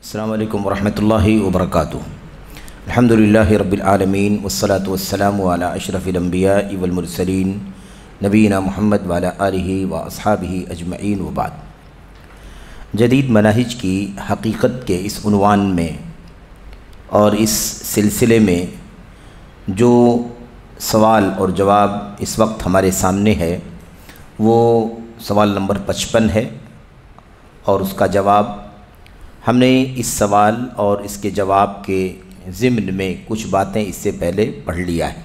السلام علیکم ورحمۃ اللہ وبرکاتہ۔ الحمدللہ رب العالمین والصلاة والسلام علی اشرف الانبیاء والمرسلین نبینا محمد وعلی آلہ واصحابہ اجمعین وبعد۔ جدید مناہج کی حقیقت کے اس عنوان میں اور اس سلسلے میں جو سوال اور جواب اس وقت ہمارے سامنے ہے وہ سوال نمبر 55 ہے، اور اس کا جواب ہم نے اس سوال اور اس کے جواب کے ضمن میں کچھ باتیں اس سے پہلے پڑھ لیا ہے۔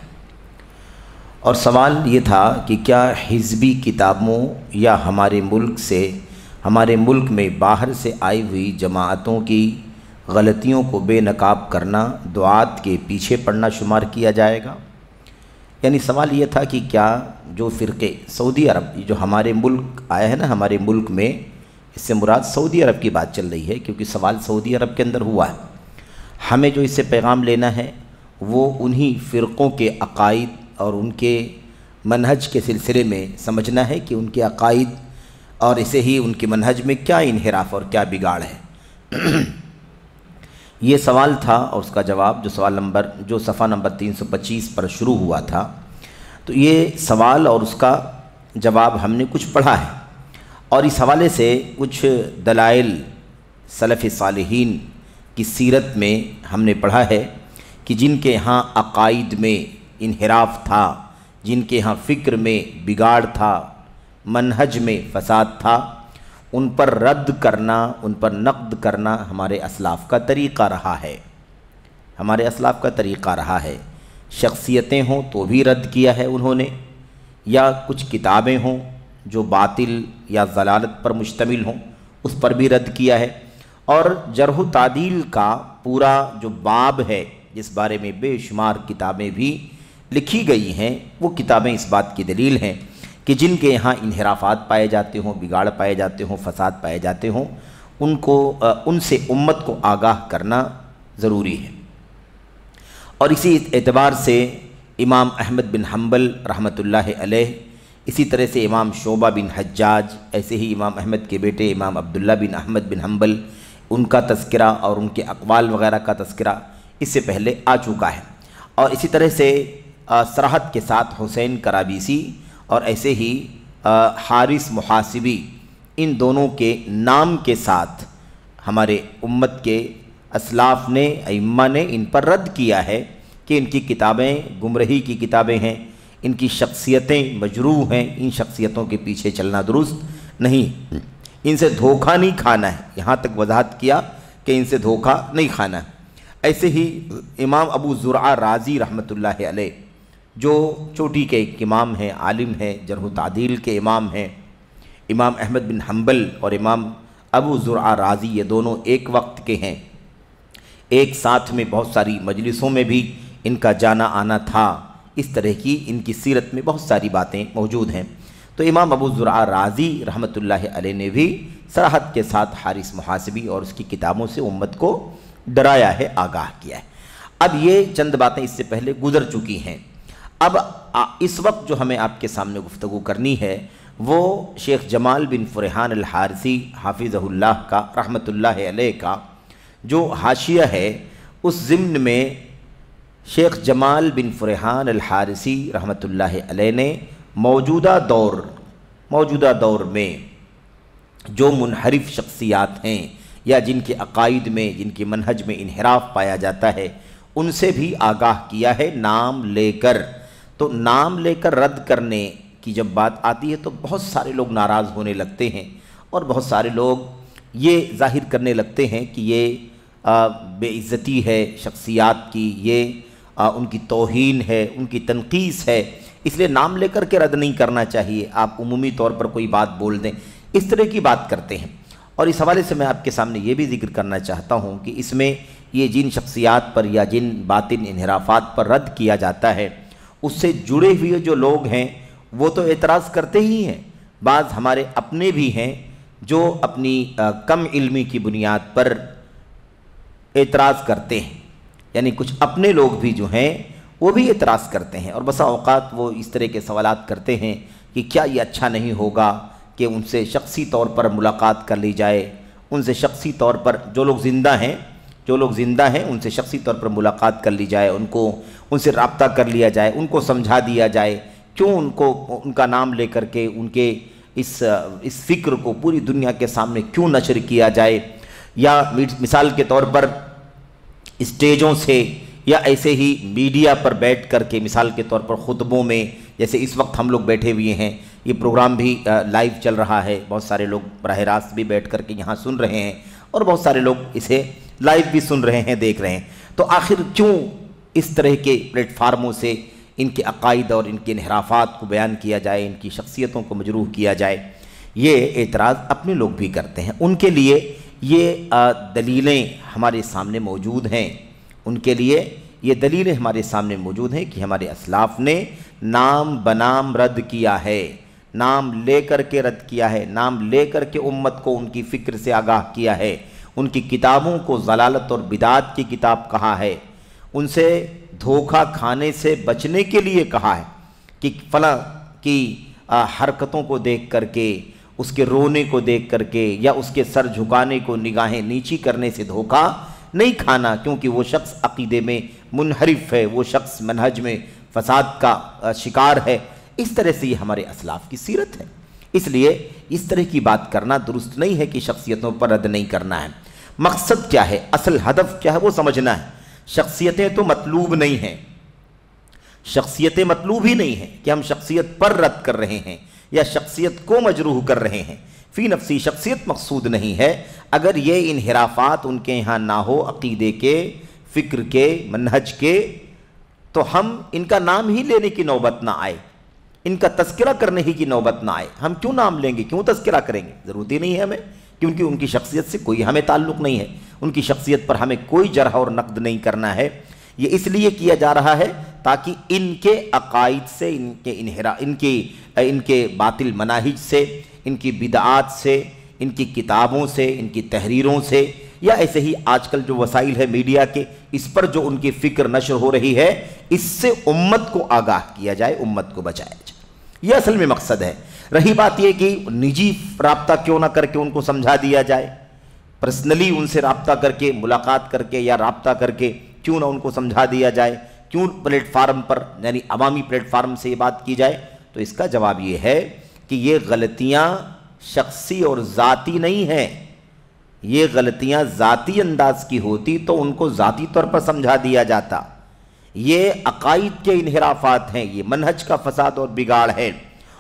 اور سوال یہ تھا کہ کیا حزبی کتابوں یا ہمارے ملک میں باہر سے آئی ہوئی جماعتوں کی غلطیوں کو بے نقاب کرنا دعات کے پیچھے پڑنا شمار کیا جائے گا؟ یعنی سوال یہ تھا کہ کیا جو فرقے سعودی عرب جو ہمارے ملک آیا ہے نا، ہمارے ملک میں، اس سے مراد سعودی عرب کی بات چل رہی ہے کیونکہ سوال سعودی عرب کے اندر ہوا ہے، ہمیں جو اس سے پیغام لینا ہے وہ انہی فرقوں کے عقائد اور ان کے منہج کے سلسلے میں سمجھنا ہے کہ ان کے عقائد اور اسے ہی ان کے منہج میں کیا انحراف اور کیا بگاڑ ہے۔ یہ سوال تھا، اور اس کا جواب جو صفحہ نمبر 325 پر شروع ہوا تھا، تو یہ سوال اور اس کا جواب ہم نے کچھ پڑھا ہے، اور اس حوالے سے کچھ دلائل سلف صالحین کی سیرت میں ہم نے پڑھا ہے کہ جن کے ہاں عقائد میں انحراف تھا، جن کے ہاں فکر میں بگاڑ تھا، منہج میں فساد تھا، ان پر رد کرنا، ان پر نقد کرنا ہمارے اسلاف کا طریقہ رہا ہے۔ شخصیتیں ہوں تو بھی رد کیا ہے انہوں نے، یا کچھ کتابیں ہوں جو باطل یا ضلالت پر مشتمل ہوں اس پر بھی رد کیا ہے، اور جرح و تعدیل کا پورا جو باب ہے جس بارے میں بے شمار کتابیں بھی لکھی گئی ہیں، وہ کتابیں اس بات کی دلیل ہیں کہ جن کے یہاں انحرافات پائے جاتے ہوں، بگاڑ پائے جاتے ہوں، فساد پائے جاتے ہوں، ان سے امت کو آگاہ کرنا ضروری ہے۔ اور اسی اعتبار سے امام احمد بن حنبل رحمۃ اللہ علیہ، اسی طرح سے امام شعبہ بن حجاج، ایسے ہی امام احمد کے بیٹے امام عبداللہ بن احمد بن حنبل، ان کا تذکرہ اور ان کے اقوال وغیرہ کا تذکرہ اس سے پہلے آ چکا ہے۔ اور اسی طرح سے صراحت کے ساتھ حسین کرابیسی اور ایسے ہی حارث محاسبی، ان دونوں کے نام کے ساتھ ہمارے امت کے اسلاف نے، ائمہ نے ان پر رد کیا ہے کہ ان کی کتابیں گمراہی کی کتابیں ہیں، ان کی شخصیتیں مجروح ہیں، ان شخصیتوں کے پیچھے چلنا درست نہیں، ان سے دھوکہ نہیں کھانا ہے، یہاں تک وضاحت کیا کہ ان سے دھوکہ نہیں کھانا ہے۔ ایسے ہی امام ابو زرعہ رازی رحمۃ اللہ علیہ، جو چوٹی کے ایک امام ہیں، عالم ہیں، جرح و تعدیل کے امام ہیں، امام احمد بن حنبل اور امام ابو زرعہ رازی یہ دونوں ایک وقت کے ہیں، ایک ساتھ میں بہت ساری مجلسوں میں بھی ان کا جانا آنا تھا، اس طرح کی ان کی سیرت میں بہت ساری باتیں موجود ہیں۔ تو امام ابو زرعہ رازی رحمۃ اللہ علیہ نے بھی صراحت کے ساتھ حارث محاسبی اور اس کی کتابوں سے امت کو ڈرایا ہے، آگاہ کیا ہے۔ اب یہ چند باتیں اس سے پہلے گزر چکی ہیں۔ اب اس وقت جو ہمیں آپ کے سامنے گفتگو کرنی ہے وہ شیخ جمال بن فرحان الحارثی حافظہ اللہ کا رحمۃ اللہ علیہ کا جو حاشیہ ہے، اس ضمن میں شیخ جمال بن فرحان الحارثی رحمۃ اللہ علیہ نے موجودہ دور میں جو منحرف شخصیات ہیں یا جن کے عقائد میں، جن کے منہج میں انحراف پایا جاتا ہے، ان سے بھی آگاہ کیا ہے نام لے کر۔ تو نام لے کر رد کرنے کی جب بات آتی ہے تو بہت سارے لوگ ناراض ہونے لگتے ہیں، اور بہت سارے لوگ یہ ظاہر کرنے لگتے ہیں کہ یہ بے عزتی ہے شخصیات کی، یہ ان کی توہین ہے، ان کی تنقیص ہے، اس لیے نام لے کر کے رد نہیں کرنا چاہیے، آپ عمومی طور پر کوئی بات بول دیں، اس طرح کی بات کرتے ہیں۔ اور اس حوالے سے میں آپ کے سامنے یہ بھی ذکر کرنا چاہتا ہوں کہ اس میں یہ جن شخصیات پر یا جن باطن انحرافات پر رد کیا جاتا ہے، اس سے جڑے ہوئے جو لوگ ہیں وہ تو اعتراض کرتے ہی ہیں، بعض ہمارے اپنے بھی ہیں جو اپنی کم علمی کی بنیاد پر اعتراض کرتے ہیں، یعنی کچھ اپنے لوگ بھی جو ہیں وہ بھی اعتراض کرتے ہیں، اور بسا اوقات وہ اس طرح کے سوالات کرتے ہیں کہ کیا یہ اچھا نہیں ہوگا کہ ان سے شخصی طور پر ملاقات کر لی جائے، ان سے شخصی طور پر جو لوگ زندہ ہیں ان سے شخصی طور پر ملاقات کر لی جائے، ان سے رابطہ کر لیا جائے، ان کو سمجھا دیا جائے کیوں ان کا نام لے کر کے ان کے اس فکر کو پوری دنیا کے سامنے کیوں نشر کیا جائے، یا مثال کے طور پر اسٹیجوں سے یا ایسے ہی میڈیا پر بیٹھ کر کے مثال کے طور پر خطبوں میں، جیسے اس وقت ہم لوگ بیٹھے ہوئے ہیں، یہ پروگرام بھی لائیو چل رہا ہے، بہت سارے لوگ براہ راست بھی بیٹھ کر کے یہاں سن رہے ہیں اور بہت سارے لوگ اسے لائیو بھی سن رہے ہیں، دیکھ رہے ہیں، تو آخر کیوں اس طرح کے پلیٹ فارموں سے ان کے عقائد اور ان کے انحرافات کو بیان کیا جائے، ان کی شخصیتوں کو مجروح کیا جائے؟ یہ اعتراض اپنے لوگ بھی کرتے ہیں۔ ان کے لیے یہ دلیلیں ہمارے سامنے موجود ہیں، ان کے لیے یہ دلیلیں ہمارے سامنے موجود ہیں کہ ہمارے اسلاف نے نام بنام رد کیا ہے، نام لے کر کے رد کیا ہے، نام لے کر کے امت کو ان کی فکر سے آگاہ کیا ہے، ان کی کتابوں کو ضلالت اور بدعات کی کتاب کہا ہے، ان سے دھوکہ کھانے سے بچنے کے لیے کہا ہے کہ فلاں کی حرکتوں کو دیکھ کر کے، اس کے رونے کو دیکھ کر کے یا اس کے سر جھکانے کو نگاہیں نیچی کرنے سے دھوکہ نہیں کھانا، کیونکہ وہ شخص عقیدے میں منحرف ہے، وہ شخص منہج میں فساد کا شکار ہے۔ اس طرح سے یہ ہمارے اسلاف کی سیرت ہے، اس لیے اس طرح کی بات کرنا درست نہیں ہے کہ شخصیتوں پر رد نہیں کرنا ہے۔ مقصد کیا ہے، اصل ہدف کیا ہے وہ سمجھنا ہے۔ شخصیتیں تو مطلوب نہیں ہیں، شخصیتیں مطلوب ہی نہیں ہیں کہ ہم شخصیت پر رد کر رہے ہیں یا شخصیت کو مجروح کر رہے ہیں، فی نفسی شخصیت مقصود نہیں ہے۔ اگر یہ انحرافات ان کے یہاں نہ ہو، عقیدے کے، فکر کے، منہج کے، تو ہم ان کا نام ہی لینے کی نوبت نہ آئے، ان کا تذکرہ کرنے ہی کی نوبت نہ آئے۔ ہم کیوں نام لیں گے، کیوں تذکرہ کریں گے، ضرورت ہی نہیں ہے ہمیں، کیونکہ ان کی شخصیت سے کوئی ہمیں تعلق نہیں ہے، ان کی شخصیت پر ہمیں کوئی جرح اور نقد نہیں کرنا ہے۔ یہ اس لیے کیا جا رہا ہے تاکہ ان کے عقائد سے، ان کے باطل مناہج سے، ان کی بدعات سے، ان کی کتابوں سے، ان کی تحریروں سے، یا ایسے ہی آج کل جو وسائل ہے میڈیا کے، اس پر جو ان کی فکر نشر ہو رہی ہے، اس سے امت کو آگاہ کیا جائے، امت کو بچایا جائے۔ یہ اصل میں مقصد ہے۔ رہی بات یہ کہ نجی رابطہ کیوں نہ کر کے ان کو سمجھا دیا جائے، پرسنلی ان سے رابطہ کر کے، ملاقات کر کے یا رابطہ کر کے کیوں نہ ان کو سمجھا دیا جائے، کیوں پلیٹ فارم پر یعنی عوامی پلیٹ فارم سے یہ بات کی جائے؟ تو اس کا جواب یہ ہے کہ یہ غلطیاں شخصی اور ذاتی نہیں ہیں، یہ غلطیاں ذاتی انداز کی ہوتی تو ان کو ذاتی طور پر سمجھا دیا جاتا۔ یہ عقائد کے انحرافات ہیں، یہ منہج کا فساد اور بگاڑ ہے،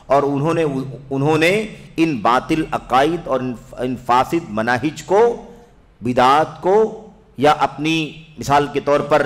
اور انہوں نے ان باطل عقائد اور ان فاسد مناہج کو، بدعات کو، یا اپنی مثال کے طور پر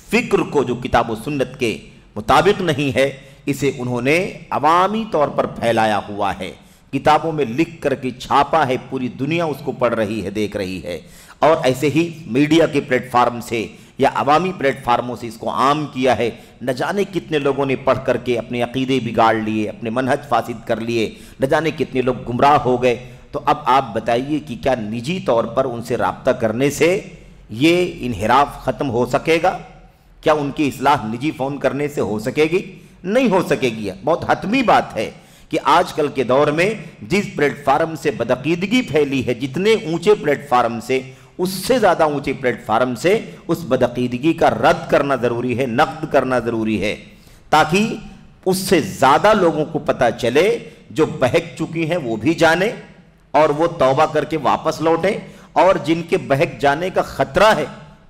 فکر کو جو کتاب و سنت کے مطابق نہیں ہے، اسے انہوں نے عوامی طور پر پھیلایا ہوا ہے، کتابوں میں لکھ کر کے چھاپا ہے، پوری دنیا اس کو پڑھ رہی ہے، دیکھ رہی ہے، اور ایسے ہی میڈیا کے پلیٹ فارم سے یا عوامی پلیٹ فارموں سے اس کو عام کیا ہے۔ نہ جانے کتنے لوگوں نے پڑھ کر کے اپنے عقیدے بگاڑ لیے، اپنے منہج فاسد کر لیے، نہ جانے کتنے لوگ گمراہ ہو گئے۔ تو اب آپ بتائیے کہ کیا نجی طور پر ان سے رابطہ کرنے سے یہ انحراف ختم ہو سکے گا؟ کیا ان کی اصلاح نجی فون کرنے سے ہو سکے گی؟ نہیں ہو سکے گی۔ بہت حتمی بات ہے کہ آج کل کے دور میں جس پلیٹ فارم سے بدعقیدگی پھیلی ہے، جتنے اونچے پلیٹ فارم سے، اس سے زیادہ اونچے پلیٹ فارم سے اس بدعقیدگی کا رد کرنا ضروری ہے، نقد کرنا ضروری ہے، تاکہ اس سے زیادہ لوگوں کو پتہ چلے، جو بہک چکی ہیں وہ بھی جانیں اور وہ توبہ کر کے واپس لوٹیں، اور جن کے بہک جانے کا خطرہ ہے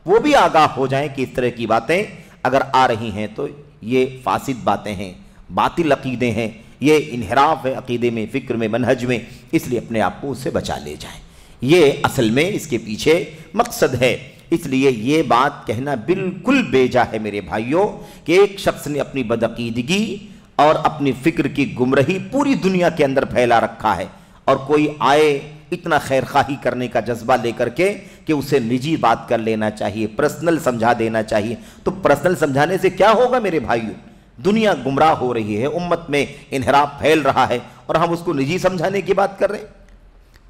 وہ بھی آگاہ ہو جائیں کہ اس طرح کی باتیں اگر آ رہی ہیں تو یہ فاسد باتیں ہیں، باطل عقیدے ہیں، یہ انحراف ہے عقیدے میں، فکر میں، منہج میں، اس لیے اپنے آپ کو اس سے بچا لے جائیں۔ یہ اصل میں اس کے پیچھے مقصد ہے۔ اس لیے یہ بات کہنا بالکل بیجا ہے میرے بھائیوں کہ ایک شخص نے اپنی بدعقیدگی اور اپنی فکر کی گمراہی پوری دنیا کے اندر پھیلا رکھا ہے، اور کوئی آئے اتنا خیر خواہی کرنے کا جذبہ لے کر کے کہ اسے نجی بات کر لینا چاہیے، پرسنل سمجھا دینا چاہیے۔ تو پرسنل سمجھانے سے کیا ہوگا میرے بھائیوں؟ دنیا گمراہ ہو رہی ہے، امت میں انحراف پھیل رہا ہے، اور ہم اس کو نجی سمجھانے کی بات کر رہے ہیں۔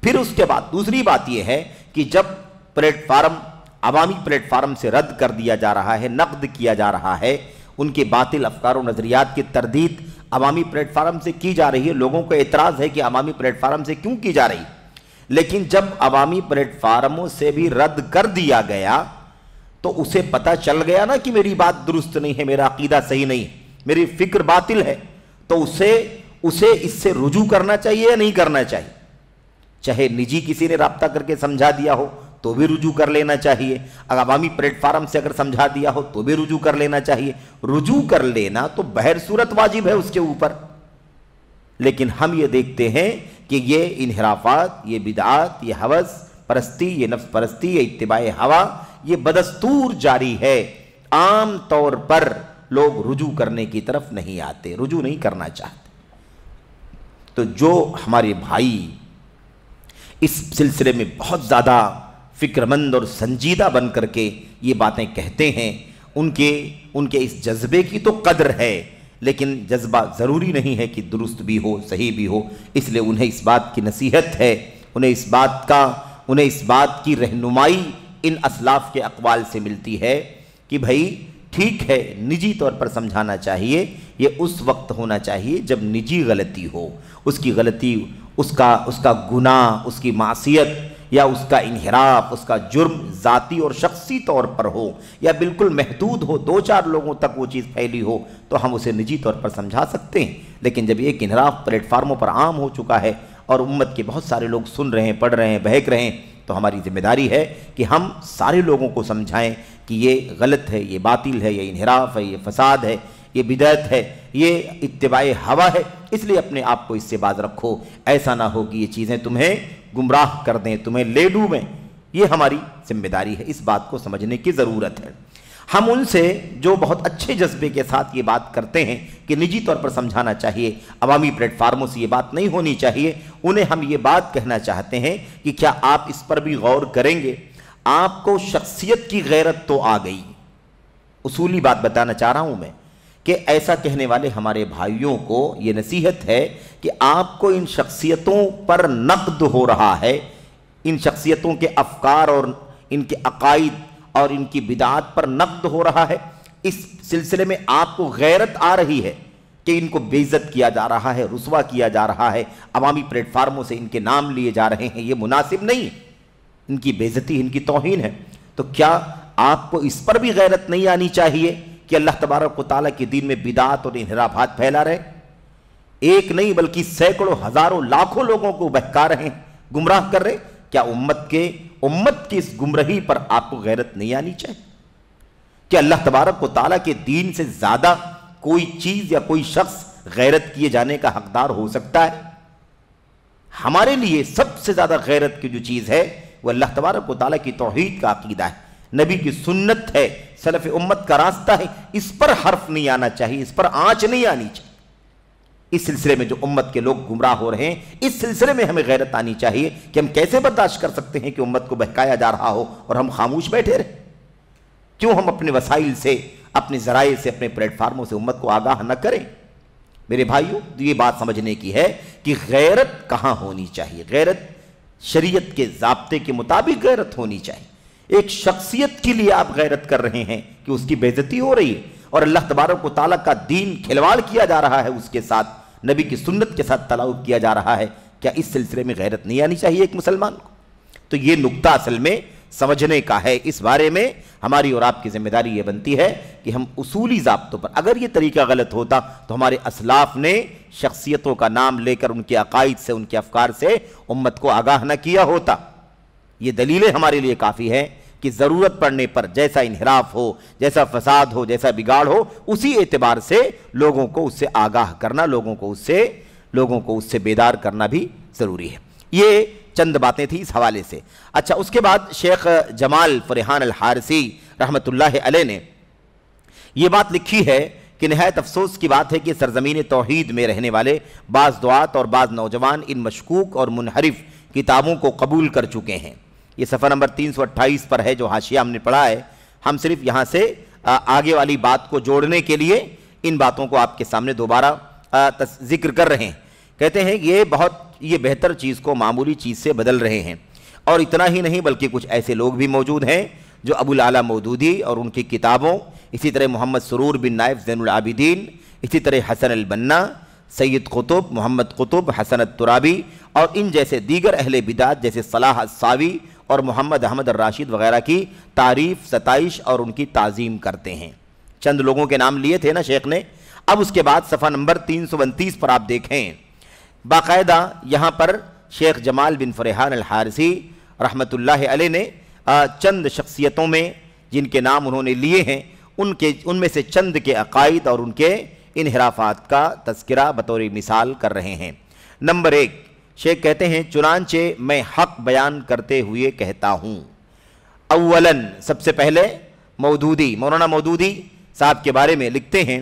پھر اس کے بعد دوسری بات یہ ہے کہ جب پلیٹ فارم عوامی پلیٹ فارم سے رد کر دیا جا رہا ہے، نقد کیا جا رہا ہے، ان کے باطل افکار و نظریات کی تردید عوامی پلیٹ فارم سے کی جا رہی ہے، لوگوں کو اعتراض ہے کہ عوامی پلیٹ فارم سے کیوں کی جا رہی، لیکن جب عوامی پلیٹ فارموں سے بھی رد کر دیا گیا تو اسے پتہ چل گیا نا کہ میری بات درست نہیں ہے، میرا عقیدہ صحیح نہیں ہے، میری فکر باطل ہے، تو اسے اس سے رجوع کرنا چاہیے یا نہیں کرنا چاہیے؟ چاہے نجی کسی نے رابطہ کر کے سمجھا دیا ہو تو بھی رجوع کر لینا چاہیے، اگر عوامی پلیٹ فارم سے اگر سمجھا دیا ہو تو بھی رجوع کر لینا چاہیے۔ رجوع کر لینا تو بہر صورت واجب ہے اس کے اوپر، لیکن ہم یہ دیکھتے ہیں کہ یہ انحرافات، یہ بدعات، یہ ہوس پرستی، یہ نفس پرستی، یہ اتباع ہوا، یہ بدستور جاری ہے۔ عام طور پر لوگ رجوع کرنے کی طرف نہیں آتے، رجوع نہیں کرنا چاہتے۔ تو جو ہمارے بھائی اس سلسلے میں بہت زیادہ فکر مند اور سنجیدہ بن کر کے یہ باتیں کہتے ہیں، ان کے اس جذبے کی تو قدر ہے، لیکن جذبہ ضروری نہیں ہے کہ درست بھی ہو، صحیح بھی ہو، اس لیے انہیں اس بات کی نصیحت ہے، انہیں اس بات کی رہنمائی ان اسلاف کے اقوال سے ملتی ہے کہ بھائی ٹھیک ہے، نجی طور پر سمجھانا چاہیے، یہ اس وقت ہونا چاہیے جب نجی غلطی ہو، اس کی غلطی، اس کا گناہ، اس کی معصیت یا اس کا انحراف، اس کا جرم ذاتی اور شخصی طور پر ہو یا بالکل محدود ہو، دو چار لوگوں تک وہ چیز پھیلی ہو تو ہم اسے نجی طور پر سمجھا سکتے ہیں۔ لیکن جب ایک انحراف پلیٹ فارموں پر عام ہو چکا ہے اور امت کے بہت سارے لوگ سن رہے ہیں، پڑھ رہے ہیں، بہک رہے ہیں، تو ہماری ذمہ داری ہے کہ ہم سارے لوگوں کو سمجھائیں کہ یہ غلط ہے، یہ باطل ہے، یہ انحراف ہے، یہ فساد ہے، یہ بدعت ہے، یہ اتباع ہوا ہے۔ اس لیے اپنے آپ کو اس سے باز رکھو، ایسا نہ ہو کہ یہ چیزیں تمہیں گمراہ کر دیں، تمہیں لے ڈوبیں۔ یہ ہماری ذمہ داری ہے، اس بات کو سمجھنے کی ضرورت ہے۔ ہم ان سے جو بہت اچھے جذبے کے ساتھ یہ بات کرتے ہیں کہ نجی طور پر سمجھانا چاہیے، عوامی پلیٹ فارموں سے یہ بات نہیں ہونی چاہیے، انہیں ہم یہ بات کہنا چاہتے ہیں کہ کیا آپ اس پر بھی غور کریں گے؟ آپ کو شخصیت کی غیرت تو آ گئی، اصولی بات بتانا چاہ رہا ہوں میں کہ ایسا کہنے والے ہمارے بھائیوں کو یہ نصیحت ہے کہ آپ کو ان شخصیتوں پر نقد ہو رہا ہے، ان شخصیتوں کے افکار اور ان کے عقائد اور ان کی بدعات پر نقد ہو رہا ہے، اس سلسلے میں آپ کو غیرت آ رہی ہے کہ ان کو بے عزت کیا جا رہا ہے، رسوا کیا جا رہا ہے، عوامی پلیٹ فارموں سے ان کے نام لیے جا رہے ہیں، یہ مناسب نہیں ہے، ان کی بے عزتی، ان کی توہین ہے۔ تو کیا آپ کو اس پر بھی غیرت نہیں آنی چاہیے کہ اللہ تبارک و تعالیٰ کے دین میں بدعات اور انحرافات پھیلا رہے، ایک نہیں بلکہ سینکڑوں، ہزاروں، لاکھوں لوگوں کو بہکا رہے ہیں، گمراہ کر رہے؟ کیا امت کی اس گمراہی پر آپ کو غیرت نہیں آنی چاہیے؟ کہ اللہ تبارک و تعالیٰ کے دین سے زیادہ کوئی چیز یا کوئی شخص غیرت کیے جانے کا حقدار ہو سکتا ہے؟ ہمارے لیے سب سے زیادہ غیرت کی جو چیز ہے وہ اللہ تبارک و تعالیٰ کی توحید کا عقیدہ ہے، نبی کی سنت ہے، سلف امت کا راستہ ہے، اس پر حرف نہیں آنا چاہیے، اس پر آنچ نہیں آنی چاہیے۔ اس سلسلے میں جو امت کے لوگ گمراہ ہو رہے ہیں، اس سلسلے میں ہمیں غیرت آنی چاہیے کہ ہم کیسے برداشت کر سکتے ہیں کہ امت کو بہکایا جا رہا ہو اور ہم خاموش بیٹھے رہیں؟ کیوں ہم اپنے وسائل سے، اپنے ذرائع سے، اپنے پلیٹ فارموں سے امت کو آگاہ نہ کریں؟ میرے بھائیوں، یہ بات سمجھنے کی ہے کہ غیرت کہاں ہونی چاہیے۔ غیرت شریعت کے ضابطے کے مطابق غیرت ہونی چاہیے۔ ایک شخصیت کے لیے آپ غیرت کر رہے ہیں کہ اس کی بے عزتی ہو رہی ہے اور اللہ تبارک و تعالیٰ کا دین کھلواڑ کیا جا رہا ہے، اس کے ساتھ نبی کی سنت کے ساتھ تلاوت کیا جا رہا ہے، کیا اس سلسلے میں غیرت نہیں آنی چاہیے ایک مسلمان کو؟ تو یہ نقطہ اصل میں سمجھنے کا ہے۔ اس بارے میں ہماری اور آپ کی ذمہ داری یہ بنتی ہے کہ ہم اصولی ضابطوں پر، اگر یہ طریقہ غلط ہوتا تو ہمارے اسلاف نے شخصیتوں کا نام لے کر ان کے عقائد سے، ان کے افکار سے امت کو آگاہ نہ کیا ہوتا۔ یہ دلیلیں ہمارے لیے کافی ہیں کہ ضرورت پڑنے پر جیسا انحراف ہو، جیسا فساد ہو، جیسا بگاڑ ہو، اسی اعتبار سے لوگوں کو اس سے آگاہ کرنا، لوگوں کو اس سے بیدار کرنا بھی ضروری ہے۔ یہ چند باتیں تھیں اس حوالے سے۔ اچھا، اس کے بعد شیخ جمال فرحان الحارثی رحمۃ اللہ علیہ نے یہ بات لکھی ہے کہ نہایت افسوس کی بات ہے کہ سرزمین توحید میں رہنے والے بعض دعات اور بعض نوجوان ان مشکوک اور منحرف کتابوں کو قبول کر چکے ہیں۔ یہ صفحہ نمبر 328 پر ہے جو حاشیہ ہم نے پڑھا ہے۔ ہم صرف یہاں سے آگے والی بات کو جوڑنے کے لیے ان باتوں کو آپ کے سامنے دوبارہ ذکر کر رہے ہیں۔ کہتے ہیں یہ بہتر چیز کو معمولی چیز سے بدل رہے ہیں، اور اتنا ہی نہیں بلکہ کچھ ایسے لوگ بھی موجود ہیں جو ابو العلا مودودی اور ان کی کتابوں، اسی طرح محمد سرور بن نائف زین العابدین، اسی طرح حسن البنا، سید قطب، محمد قطب، حسن الترابی اور ان جیسے دیگر اہل بدعت جیسے صلاح الصاوی اور محمد احمد الراشد وغیرہ کی تعریف، ستائش اور ان کی تعظیم کرتے ہیں۔ چند لوگوں کے نام لیے تھے نا شیخ نے۔ اب اس کے بعد صفحہ نمبر 329 پر آپ دیکھیں، باقاعدہ یہاں پر شیخ جمال بن فرحان الحارثی رحمۃ اللہ علیہ نے چند شخصیتوں میں جن کے نام انہوں نے لیے ہیں ان میں سے چند کے عقائد اور ان کے انحرافات کا تذکرہ بطور مثال کر رہے ہیں۔ نمبر 1، شیخ کہتے ہیں چنانچہ میں حق بیان کرتے ہوئے کہتا ہوں۔ اولاً سب سے پہلے مودودی، مولانا مودودی صاحب کے بارے میں لکھتے ہیں،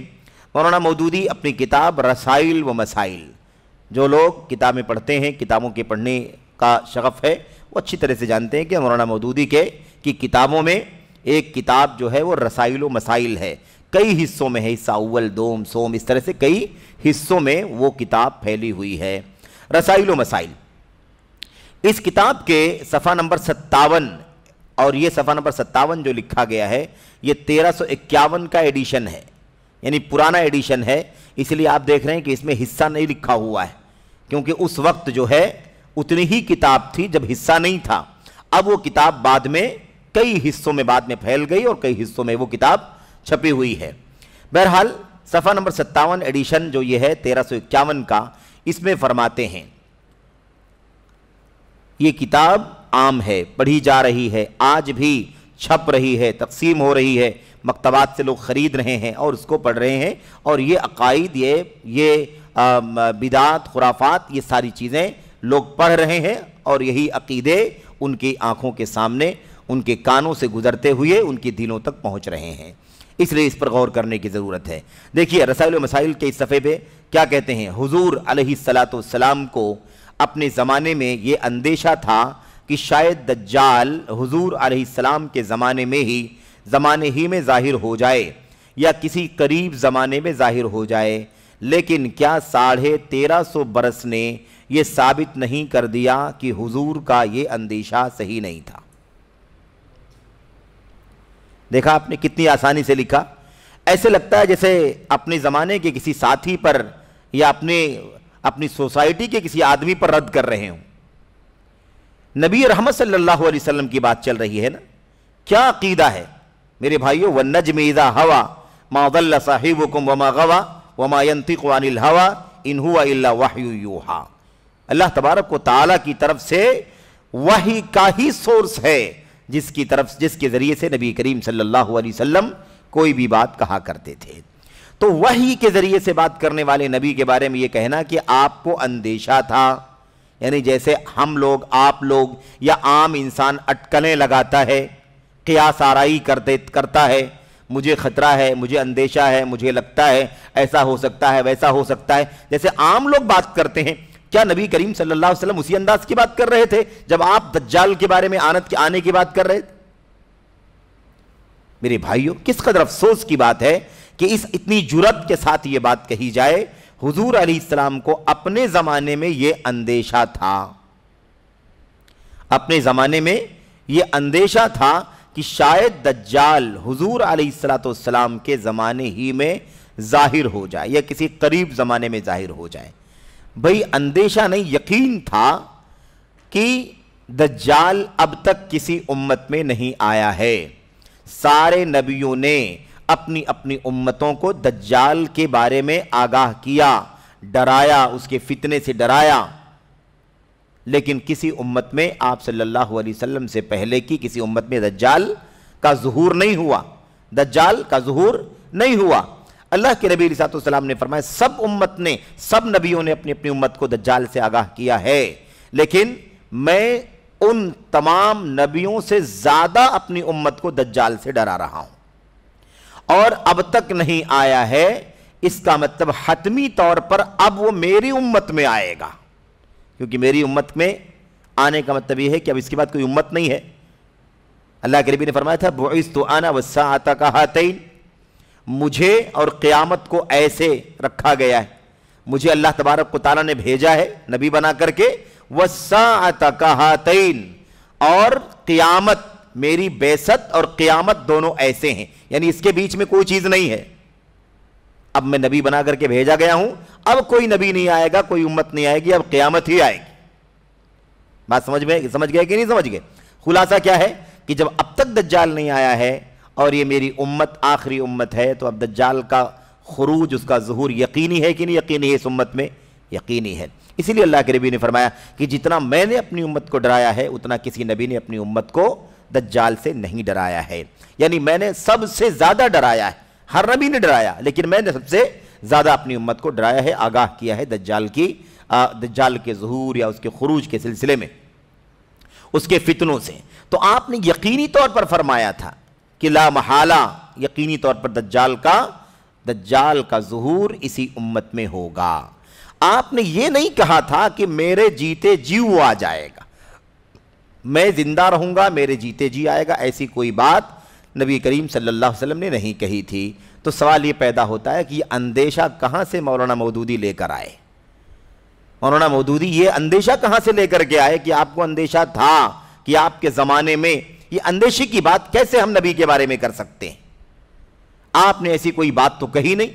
مولانا مودودی اپنی کتاب رسائل و مسائل، جو لوگ کتابیں پڑھتے ہیں، کتابوں کے پڑھنے کا شغف ہے، وہ اچھی طرح سے جانتے ہیں کہ مولانا مودودی کی کتابوں میں ایک کتاب جو ہے وہ رسائل و مسائل ہے، کئی حصوں میں ہے، حصہ اول، دوم، سوم، اس طرح سے کئی حصوں میں وہ کتاب پھیلی ہوئی ہے، رسائل و مسائل۔ اس کتاب کے صفحہ نمبر 57 اور یہ صفحہ نمبر 57 جو لکھا گیا ہے یہ 1351 کا ایڈیشن ہے، یعنی پرانا ایڈیشن ہے، اس لیے آپ دیکھ رہے ہیں کہ اس میں حصہ نہیں لکھا ہوا ہے، کیونکہ اس وقت جو ہے اتنی ہی کتاب تھی جب حصہ نہیں تھا۔ اب وہ کتاب بعد میں کئی حصوں میں بعد میں پھیل گئی اور کئی حصوں میں وہ کتاب چھپی ہوئی ہے۔ بہرحال صفحہ نمبر 57 ایڈیشن جو یہ ہے 1351 کا، اس میں فرماتے ہیں یہ کتاب عام ہے، پڑھی جا رہی ہے، آج بھی چھپ رہی ہے، تقسیم ہو رہی ہے، مکتبات سے لوگ خرید رہے ہیں اور اس کو پڑھ رہے ہیں، اور یہ عقائد، یہ بدعات، خرافات، یہ ساری چیزیں لوگ پڑھ رہے ہیں، اور یہی عقیدے ان کی آنکھوں کے سامنے، ان کے کانوں سے گزرتے ہوئے ان کے دلوں تک پہنچ رہے ہیں، اس لیے اس پر غور کرنے کی ضرورت ہے۔ دیکھیے رسائل و مسائل کے اس صفحے پہ کیا کہتے ہیں، حضور علیہ السلام کو اپنے زمانے میں یہ اندیشہ تھا کہ شاید دجال حضور علیہ السلام کے زمانے ہی میں ظاہر ہو جائے یا کسی قریب زمانے میں ظاہر ہو جائے، لیکن کیا 1350 برس نے یہ ثابت نہیں کر دیا کہ حضور کا یہ اندیشہ صحیح نہیں تھا۔ دیکھا آپ نے کتنی آسانی سے لکھا، ایسے لگتا ہے جیسے اپنے زمانے کے کسی ساتھی پر یا اپنی سوسائٹی کے کسی آدمی پر رد کر رہے ہوں۔ نبی رحمت صلی اللہ علیہ وسلم کی بات چل رہی ہے نا، کیا عقیدہ ہے میرے بھائیو، وَالنَّجْمِ إِذَا هَوَى مَا ضَلَّ صَاحِبُكُمْ وَمَا غَوَى وَمَا يَنْطِقُ عَنِ الْهَوَى إِنْ هُوَ إِلَّا وَحْيٌ يُوحَى۔ اللہ تبارک و تعالیٰ کی طرف سے وحی کا ہی سورس ہے جس کے ذریعے سے نبی کریم صلی اللہ علیہ وسلم کوئی بھی بات کہا کرتے تھے۔ تو وحی کے ذریعے سے بات کرنے والے نبی کے بارے میں یہ کہنا کہ آپ کو اندیشہ تھا، یعنی جیسے ہم لوگ، آپ لوگ یا عام انسان اٹکلیں لگاتا ہے، قیاس آرائی کرتا ہے، مجھے خطرہ ہے، مجھے اندیشہ ہے، مجھے لگتا ہے ایسا ہو سکتا ہے، ویسا ہو سکتا ہے، جیسے عام لوگ بات کرتے ہیں۔ کیا نبی کریم صلی اللہ علیہ وسلم اسی انداز کی بات کر رہے تھے جب آپ دجال کے بارے میں آنے کی بات کر رہے تھے؟ میرے بھائیوں، کس قدر افسوس کی بات ہے کہ اتنی جرأت کے ساتھ یہ بات کہی جائے۔ حضور علیہ السلام کو اپنے زمانے میں یہ اندیشہ تھا، اپنے زمانے میں یہ اندیشہ تھا کہ شاید دجال حضور علیہ السلام کے زمانے ہی میں ظاہر ہو جائے یا کسی قریب زمانے میں ظاہر ہو جائے۔ بھئی اندیشہ نہیں، یقین تھا کہ دجال اب تک کسی امت میں نہیں آیا ہے۔ سارے نبیوں نے اپنی اپنی امتوں کو دجال کے بارے میں آگاہ کیا، ڈرایا، اس کے فتنے سے ڈرایا، لیکن کسی امت میں آپ صلی اللہ علیہ وسلم سے پہلے کی کسی امت میں دجال کا ظہور نہیں ہوا، دجال کا ظہور نہیں ہوا۔ اللہ کے نبی علیہ السلام نے فرمایا سب نبیوں نے اپنی اپنی امت کو دجال سے آگاہ کیا ہے، لیکن میں ان تمام نبیوں سے زیادہ اپنی امت کو دجال سے ڈرا رہا ہوں، اور اب تک نہیں آیا ہے، اس کا مطلب حتمی طور پر اب وہ میری امت میں آئے گا، کیونکہ میری امت میں آنے کا مطلب یہ ہے کہ اب اس کے بعد کوئی امت نہیں ہے۔ اللہ کے نبی نے فرمایا تھا بُعِثْتُ أَنَا وَالسَّاعَةَ كَهَاتَيْنِ، مجھے اور قیامت کو ایسے رکھا گیا ہے، مجھے اللہ تبارک و تعالیٰ نے بھیجا ہے نبی بنا کر کے، وَالسَّاعَةَ كَهَاتَيْنِ، اور قیامت، میری بعثت اور قیامت دونوں ایسے ہیں، یعنی اس کے بیچ میں کوئی چیز نہیں ہے۔ اب میں نبی بنا کر کے بھیجا گیا ہوں، اب کوئی نبی نہیں آئے گا، کوئی امت نہیں آئے گی، اب قیامت ہی آئے گی۔ بات سمجھ گئے کہ نہیں سمجھ گئے؟ خلاصہ کیا ہے کہ جب اب تک دجال نہیں آیا ہے اور یہ میری امت آخری امت ہے، تو اب دجال کا خروج، اس کا ظہور یقینی ہے کہ نہیں یقینی ہے؟ اس امت میں یقینی ہے۔ اسی لیے اللہ کے نبی نے فرمایا کہ جتنا میں نے اپنی امت کو ڈرایا ہے، اتنا کسی نبی نے اپنی امت کو دجال سے نہیں ڈرایا ہے۔ یعنی میں نے سب سے زیادہ ڈرایا ہے، ہر نبی نے ڈرایا، لیکن میں نے سب سے زیادہ اپنی امت کو ڈرایا ہے، آگاہ کیا ہے دجال کے ظہور یا اس کے خروج کے سلسلے میں، اس کے فتنوں سے۔ تو آپ نے یقینی طور پر فرمایا تھا کہ لا محالہ، یقینی طور پر دجال کا ظہور اسی امت میں ہوگا۔ آپ نے یہ نہیں کہا تھا کہ میرے جیتے جی وہ آ جائے گا، میں زندہ رہوں گا میرے جیتے جی آئے گا، ایسی کوئی بات نبی کریم صلی اللہ علیہ وسلم نے نہیں کہی تھی۔ تو سوال یہ پیدا ہوتا ہے کہ یہ اندیشہ کہاں سے مولانا مودودی لے کر آئے؟ مولانا مودودی یہ اندیشہ کہاں سے لے کر کے آئے کہ آپ کو اندیشہ تھا کہ آپ کے زمانے میں یہ اندیشے کی بات کیسے ہم نبی کے بارے میں کر سکتے ہیں؟ آپ نے ایسی کوئی بات تو کہی نہیں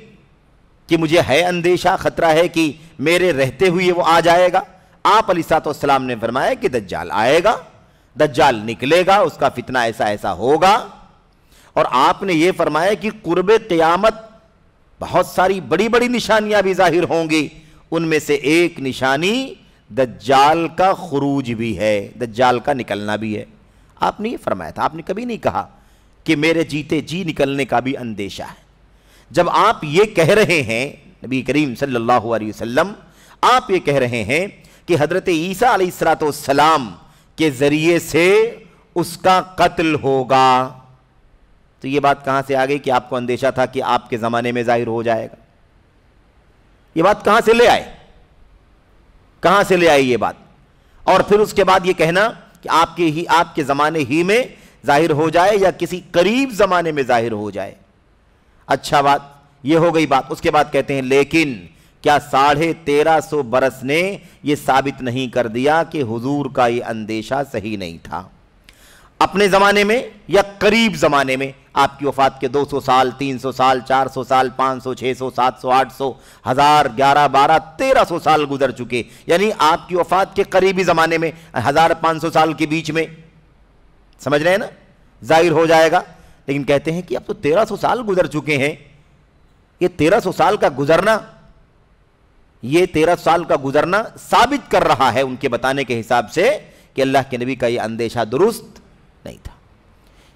کہ مجھے ہے اندیشہ، خطرہ ہے کہ میرے رہتے ہوئے وہ آ جائے گا۔ آپ علیہ السلام نے فرمایا کہ دجال آئے گا، دجال نکلے گا، اس کا فتنہ ایسا ایسا ہوگا، اور آپ نے یہ فرمایا کہ قرب قیامت بہت ساری بڑی بڑی نشانیاں بھی ظاہر ہوں گی، ان میں سے ایک نشانی دجال کا خروج بھی ہے، دجال کا نکلنا بھی ہے۔ آپ نے یہ فرمایا تھا، آپ نے کبھی نہیں کہا کہ میرے جیتے جی نکلنے کا بھی اندیشہ ہے۔ جب آپ یہ کہہ رہے ہیں نبی کریم صلی اللہ علیہ وسلم، آپ یہ کہہ رہے ہیں کہ حضرت عیسیٰ علیہ السلام کے ذریعے سے اس کا قتل ہوگا، تو یہ بات کہاں سے آ گئی کہ آپ کو اندیشہ تھا کہ آپ کے زمانے میں ظاہر ہو جائے گا؟ یہ بات کہاں سے لے آئے؟ کہاں سے لے آئی یہ بات؟ اور پھر اس کے بعد یہ کہنا کہ آپ کے زمانے ہی میں ظاہر ہو جائے یا کسی قریب زمانے میں ظاہر ہو جائے۔ اچھا بات یہ ہو گئی بات۔ اس کے بعد کہتے ہیں لیکن کیا 1350 برس نے یہ ثابت نہیں کر دیا کہ حضور کا یہ اندیشہ صحیح نہیں تھا؟ اپنے زمانے میں یا قریب زمانے میں، آپ کی وفات کے 200 سال، 300 سال، 400 سال، 500، 600، 700، 800، 1000، 11، 12، 1300 سال گزر چکے، یعنی آپ کی وفات کے قریبی زمانے میں 1500 سال کے بیچ میں، سمجھ رہے ہیں نا، ظاہر ہو جائے گا۔ لیکن کہتے ہیں کہ اب تو 1300 سال گزر چکے ہیں، یہ 1300 سال کا گزرنا، یہ 1300 سال کا گزرنا ثابت کر رہا ہے ان کے بتانے کے حساب سے کہ اللہ کے نبی کا یہ اندیشہ درست نہیں تھا۔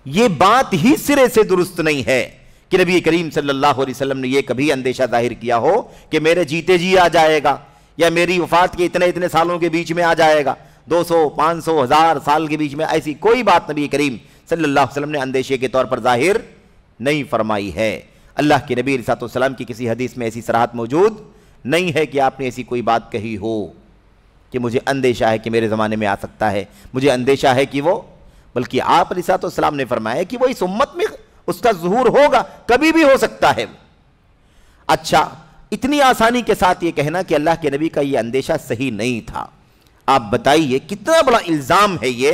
یہ بات ہی سرے سے درست نہیں ہے کہ نبی کریم صلی اللہ علیہ وسلم نے یہ کبھی اندیشہ ظاہر کیا ہو کہ میرے جیتے جی آ جائے گا یا میری وفات کے اتنے سالوں کے بیچ میں آ جائے گا، 200، 500، 1000 سال کے بیچ میں، ایسی کوئی بات نبی کریم صلی اللہ علیہ وسلم نے اندیشے کے طور پر ظاہر نہیں فرمائی ہے۔ اللہ کے نبی علیہ السلام کی کسی حدیث میں ایسی صراحت موجود نہیں ہے کہ آپ نے ایسی کوئی بات کہی ہو کہ مجھے اندیشہ ہے کہ میرے زمانے میں آ سکتا ہے، مجھے اندیشہ ہے کہ وہ، بلکہ آپ علیہ السلام نے فرمایا کہ وہ اس امت میں اس کا ظہور ہوگا، کبھی بھی ہو سکتا ہے۔ اچھا، اتنی آسانی کے ساتھ یہ کہنا کہ اللہ کے نبی کا یہ اندیشہ صحیح نہیں تھا، آپ بتائیے کتنا بڑا الزام ہے یہ۔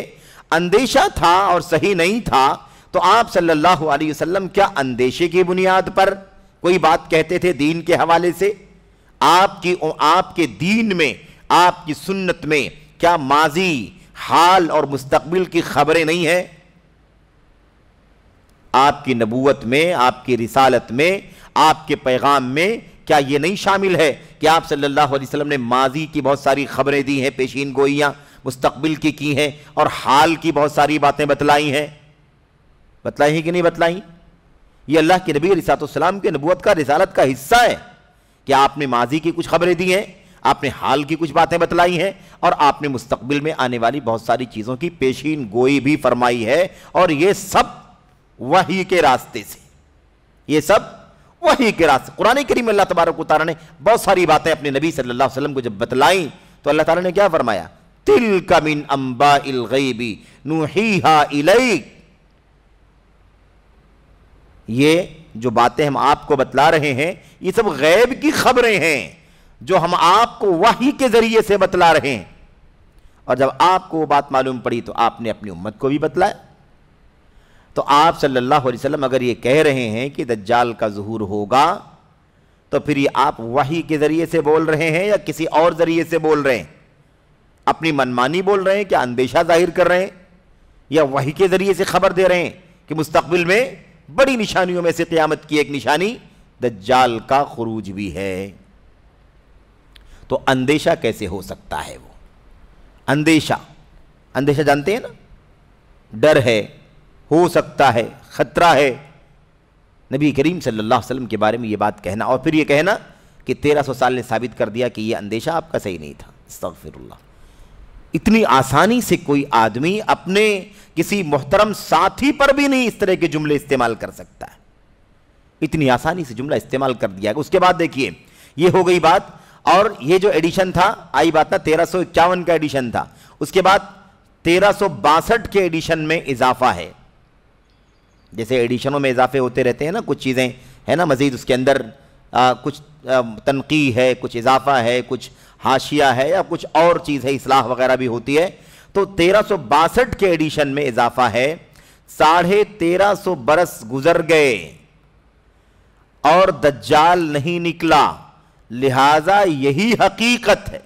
اندیشہ تھا اور صحیح نہیں تھا تو آپ صلی اللہ علیہ وسلم کیا اندیشے کی بنیاد پر کوئی بات کہتے تھے دین کے حوالے سے؟ آپ کے دین میں، آپ کی سنت میں کیا ماضی، حال اور مستقبل کی خبریں نہیں ہیں؟ آپ کی نبوت میں، آپ کی رسالت میں، آپ کے پیغام میں کیا یہ نہیں شامل ہے کہ آپ صلی اللہ علیہ وسلم نے ماضی کی بہت ساری خبریں دی ہیں، پیشین گوئیاں مستقبل کی ہیں، اور حال کی بہت ساری باتیں بتلائی ہیں؟ بتلائی ہیں کہ نہیں بتلائی؟ یہ اللہ کے نبی علیہ السلام کے نبوت کا، رسالت کا حصہ ہے کہ آپ نے ماضی کی کچھ خبریں دی ہیں، آپ نے حال کی کچھ باتیں بتلائی ہیں، اور آپ نے مستقبل میں آنے والی بہت ساری چیزوں کی پیشین گوئی بھی فرمائی ہے، اور یہ سب وحی کے راستے سے، یہ سب وحی کے راستے۔ قرآن کریم میں اللہ تبارک و تعالیٰ نے بہت ساری باتیں اپنے نبی صلی اللہ علیہ وسلم کو جب بتلائیں تو اللہ تعالیٰ نے کیا فرمایا؟ تِلْكَ مِنْ أَنْبَاءِ الْغَيْبِ نُوحِيهَا إِلَيْكَ، یہ جو باتیں ہم آپ کو بتلا رہے ہیں یہ سب غیب کی خبریں ہیں جو ہم آپ کو وحی کے ذریعے سے بتلا رہے ہیں، اور جب آپ کو وہ بات معلوم پڑی تو آپ نے اپنی امت کو بھی بتلایا۔ تو آپ صلی اللہ علیہ وسلم اگر یہ کہہ رہے ہیں کہ دجال کا ظہور ہوگا تو پھر یہ آپ وحی کے ذریعے سے بول رہے ہیں یا کسی اور ذریعے سے بول رہے ہیں؟ اپنی منمانی بول رہے ہیں، کیا اندیشہ ظاہر کر رہے ہیں، یا وحی کے ذریعے سے خبر دے رہے ہیں کہ مستقبل میں بڑی نشانیوں میں سے قیامت کی ایک نشانی دجال کا خروج بھی ہے؟ تو اندیشہ کیسے ہو سکتا ہے؟ وہ اندیشہ جانتے ہیں نا، ڈر ہے، ہو سکتا ہے، خطرہ ہے۔ نبی کریم صلی اللہ علیہ وسلم کے بارے میں یہ بات کہنا اور پھر یہ کہنا کہ 1300 سال نے ثابت کر دیا کہ یہ اندیشہ آپ کا صحیح نہیں تھا، استغفر اللہ۔ اتنی آسانی سے کوئی آدمی اپنے کسی محترم ساتھی پر بھی نہیں اس طرح کے جملے استعمال کر سکتا ہے، اتنی آسانی سے جملہ استعمال کر دیا۔ اس کے بعد دیکھیے، یہ ہو گئی بات، اور یہ جو ایڈیشن تھا، آئی بات نا 1351 کا ایڈیشن تھا، اس کے بعد 1362 کے ایڈیشن میں اضافہ ہے۔ جیسے ایڈیشنوں میں اضافے ہوتے رہتے ہیں نا، کچھ چیزیں ہے نا مزید اس کے اندر کچھ تنقیح ہے، کچھ اضافہ ہے، کچھ حاشیہ ہے، یا کچھ اور چیز ہے، اصلاح وغیرہ بھی ہوتی ہے۔ تو 1362 کے ایڈیشن میں اضافہ ہے، 1350 برس گزر گئے اور دجال نہیں نکلا، لہذا یہی حقیقت ہے۔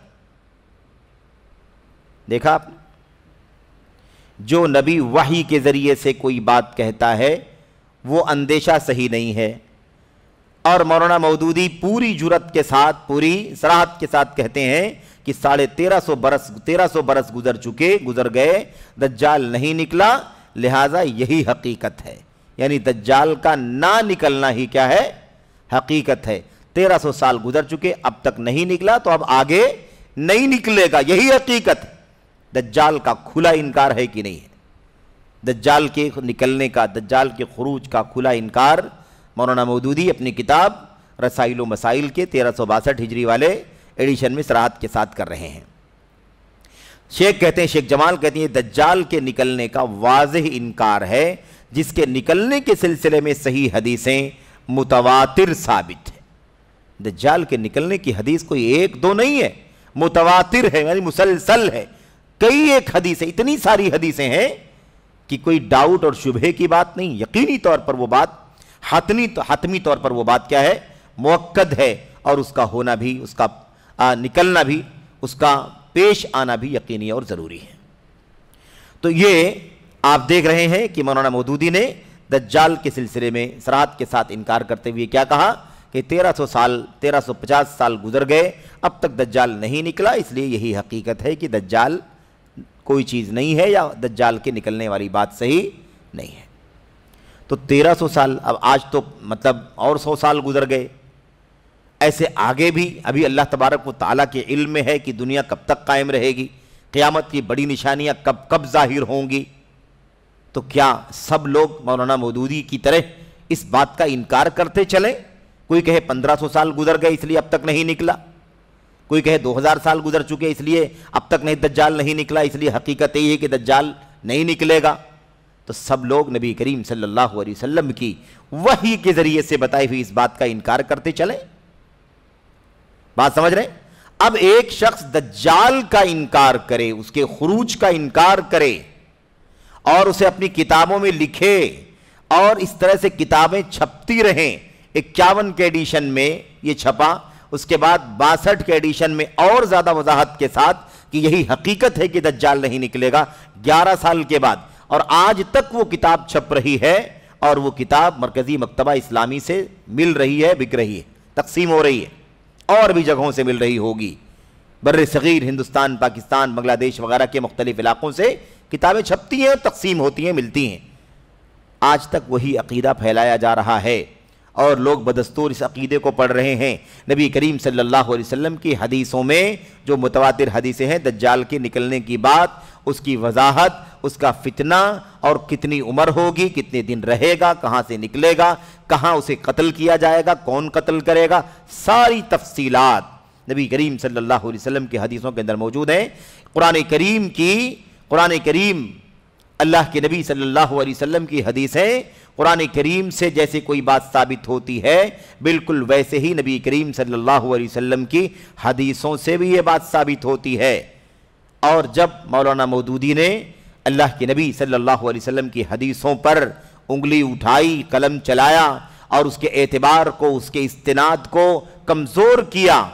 دیکھا آپ نے، جو نبی وحی کے ذریعے سے کوئی بات کہتا ہے وہ اندیشہ صحیح نہیں ہے، اور مولانا مودودی پوری جرات کے ساتھ، پوری صراحت کے ساتھ کہتے ہیں کہ 1350 برس گزر گئے، دجال نہیں نکلا، لہذا یہی حقیقت ہے۔ یعنی دجال کا نہ نکلنا ہی کیا ہے؟ حقیقت ہے۔ 1300 سال گزر چکے، اب تک نہیں نکلا، تو اب آگے نہیں نکلے گا، یہی حقیقت ہے۔ دجال کا کھلا انکار ہے کہ نہیں ہے؟ دجال کے نکلنے کا، دجال کے خروج کا کھلا انکار مولانا مودودی اپنی کتاب رسائل و مسائل کے 1362 ہجری والے ایڈیشن میں صراحت کے ساتھ کر رہے ہیں۔ شیخ کہتے ہیں، شیخ جمال کہتے ہیں، دجال کے نکلنے کا واضح انکار ہے، جس کے نکلنے کے سلسلے میں صحیح حدیثیں متواتر ثابت ہیں۔ دجال کے نکلنے کی حدیث کوئی ایک دو نہیں ہے، متواتر ہے، یعنی مسلسل ہے، کئی ایک حدیثیں، اتنی ساری حدیثیں ہیں کہ کوئی ڈاؤٹ اور شبہے کی بات نہیں، یقینی طور پر وہ بات، حتمی طور پر وہ بات کیا ہے؟ مؤکد ہے، اور اس کا ہونا بھی، اس کا نکلنا بھی، اس کا پیش آنا بھی یقینی اور ضروری ہے۔ تو یہ آپ دیکھ رہے ہیں کہ مولانا مودودی نے دجال کے سلسلے میں صراحت کے ساتھ انکار کرتے ہوئے کیا کہا کہ 1350 سال گزر گئے، اب تک دجال نہیں نکلا، اس لیے یہی حقیقت ہے کہ دجال کوئی چیز نہیں ہے، یا دجال کے نکلنے والی بات صحیح نہیں ہے۔ تو 1300 سال، اب آج تو مطلب اور 100 سال گزر گئے، ایسے آگے بھی ابھی اللہ تبارک و تعالیٰ کے علم میں ہے کہ دنیا کب تک قائم رہے گی، قیامت کی بڑی نشانیاں کب ظاہر ہوں گی۔ تو کیا سب لوگ مولانا مودودی کی طرح اس بات کا انکار کرتے چلیں؟ کوئی کہے 1500 سال گزر گئے اس لیے اب تک نہیں نکلا، کوئی کہے 2000 سال گزر چکے اس لیے اب تک نہیں دجال نہیں نکلا، اس لیے حقیقت یہ ہے کہ دجال نہیں نکلے گا۔ تو سب لوگ نبی کریم صلی اللہ علیہ وسلم کی وحی کے ذریعے سے بتائی ہوئی اس بات کا انکار کرتے چلیں۔ بات سمجھ رہے ہیں؟ اب ایک شخص دجال کا انکار کرے، اس کے خروج کا انکار کرے، اور اسے اپنی کتابوں میں لکھے، اور اس طرح سے کتابیں چھپتی رہیں، 51 کے ایڈیشن میں یہ چھپا، اس کے بعد 62 کے ایڈیشن میں اور زیادہ وضاحت کے ساتھ کہ یہی حقیقت ہے کہ دجال نہیں نکلے گا، 11 سال کے بعد، اور آج تک وہ کتاب چھپ رہی ہے، اور وہ کتاب مرکزی مکتبہ اسلامی سے مل رہی ہے، بک رہی ہے، تقسیم ہو رہی ہے، اور بھی جگہوں سے مل رہی ہوگی، بر صغیر ہندوستان، پاکستان، بنگلہ دیش وغیرہ کے مختلف علاقوں سے کتابیں چھپتی ہیں، تقسیم ہوتی ہیں، ملتی ہیں۔ آج تک وہی عقیدہ پھیلایا جا رہا ہے، اور لوگ بدستور اس عقیدے کو پڑھ رہے ہیں۔ نبی کریم صلی اللہ علیہ وسلم کی حدیثوں میں جو متواتر حدیثیں ہیں دجال کے نکلنے کی بات، اس کی وضاحت، اس کا فتنہ، اور کتنی عمر ہوگی، کتنے دن رہے گا، کہاں سے نکلے گا، کہاں اسے قتل کیا جائے گا، کون قتل کرے گا، ساری تفصیلات نبی کریم صلی اللہ علیہ وسلم کی حدیثوں کے اندر موجود ہیں۔ قرآن کریم اللہ کے نبی صلی اللہ علیہ وسلم کی حدیثیں قرآن کریم سے جیسے کوئی بات ثابت ہوتی ہے، بالکل ویسے ہی نبی کریم صلی اللہ علیہ وسلم کی حدیثوں سے بھی یہ بات ثابت ہوتی ہے۔ اور جب مولانا مودودی نے اللہ کے نبی صلی اللہ علیہ وسلم کی حدیثوں پر انگلی اٹھائی، قلم چلایا، اور اس کے اعتبار کو، اس کے استناد کو کمزور کیا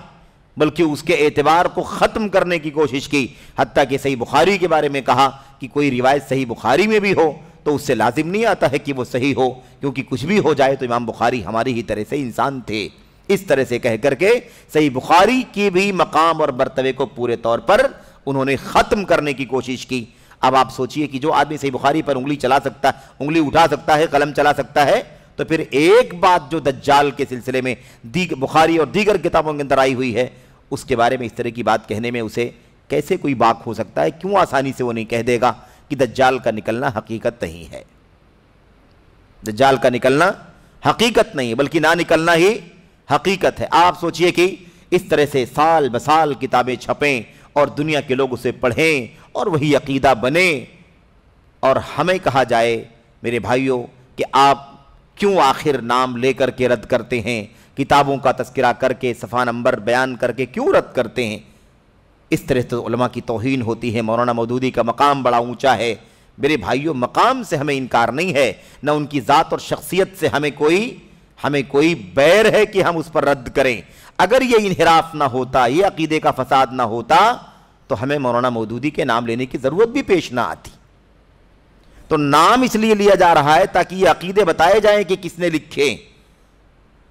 بلکہ اس کے اعتبار کو ختم کرنے کی کوشش کی، حتیٰ کہ صحیح بخاری کے بارے میں کہا کہ کوئی روایت صحیح بخاری میں بھی ہو تو اس سے لازم نہیں آتا ہے کہ وہ صحیح ہو، کیونکہ کچھ بھی ہو جائے تو امام بخاری ہماری ہی طرح سے انسان تھے۔ اس طرح سے کہہ کر کے صحیح بخاری کی بھی مقام اور مرتبے کو پورے طور پر انہوں نے ختم کرنے کی کوشش کی۔ اب آپ سوچئے کہ جو آدمی صحیح بخاری پر انگلی چلا سکتا ہے، انگلی اٹھا سکتا ہے، قلم چلا سکتا ہے، تو پھر ایک بات جو دجال کے سلسلے میں بخاری اور دیگر کتابوں کے اندر آئی ہوئی ہے، اس کے بارے میں اس طرح کی بات کہنے میں اسے کیسے کوئی باک ہو سکتا ہے؟ کیوں آسانی سے وہ نہیں کہہ دے گا کہ دجال کا نکلنا حقیقت نہیں ہے؟ دجال کا نکلنا حقیقت نہیں ہے بلکہ نہ نکلنا ہی حقیقت ہے۔ آپ سوچئے کہ اس طرح سے سال بسال کتابیں چھپیں اور دنیا کے لوگ اسے پڑھیں اور وہی عقیدہ بنے، اور ہمیں کہا جائے میرے بھائیوں کہ آپ کیوں آخر نام لے کر کے رد کرتے ہیں، کتابوں کا تذکرہ کر کے صفحہ نمبر بیان کر کے کیوں رد کرتے ہیں؟ اس طرح تو علماء کی توہین ہوتی ہے۔ مولانا مودودی کا مقام بڑا اونچا ہے میرے بھائیوں، مقام سے ہمیں انکار نہیں ہے، نہ ان کی ذات اور شخصیت سے ہمیں کوئی بیر ہے کہ ہم اس پر رد کریں۔ اگر یہ انحراف نہ ہوتا، یہ عقیدے کا فساد نہ ہوتا تو ہمیں مولانا مودودی کے نام لینے کی ضرورت بھی پیش نہ آتی۔ تو نام اس لیے لیا جا رہا ہے تاکہ یہ عقیدے بتائے جائیں کہ کس نے لکھے،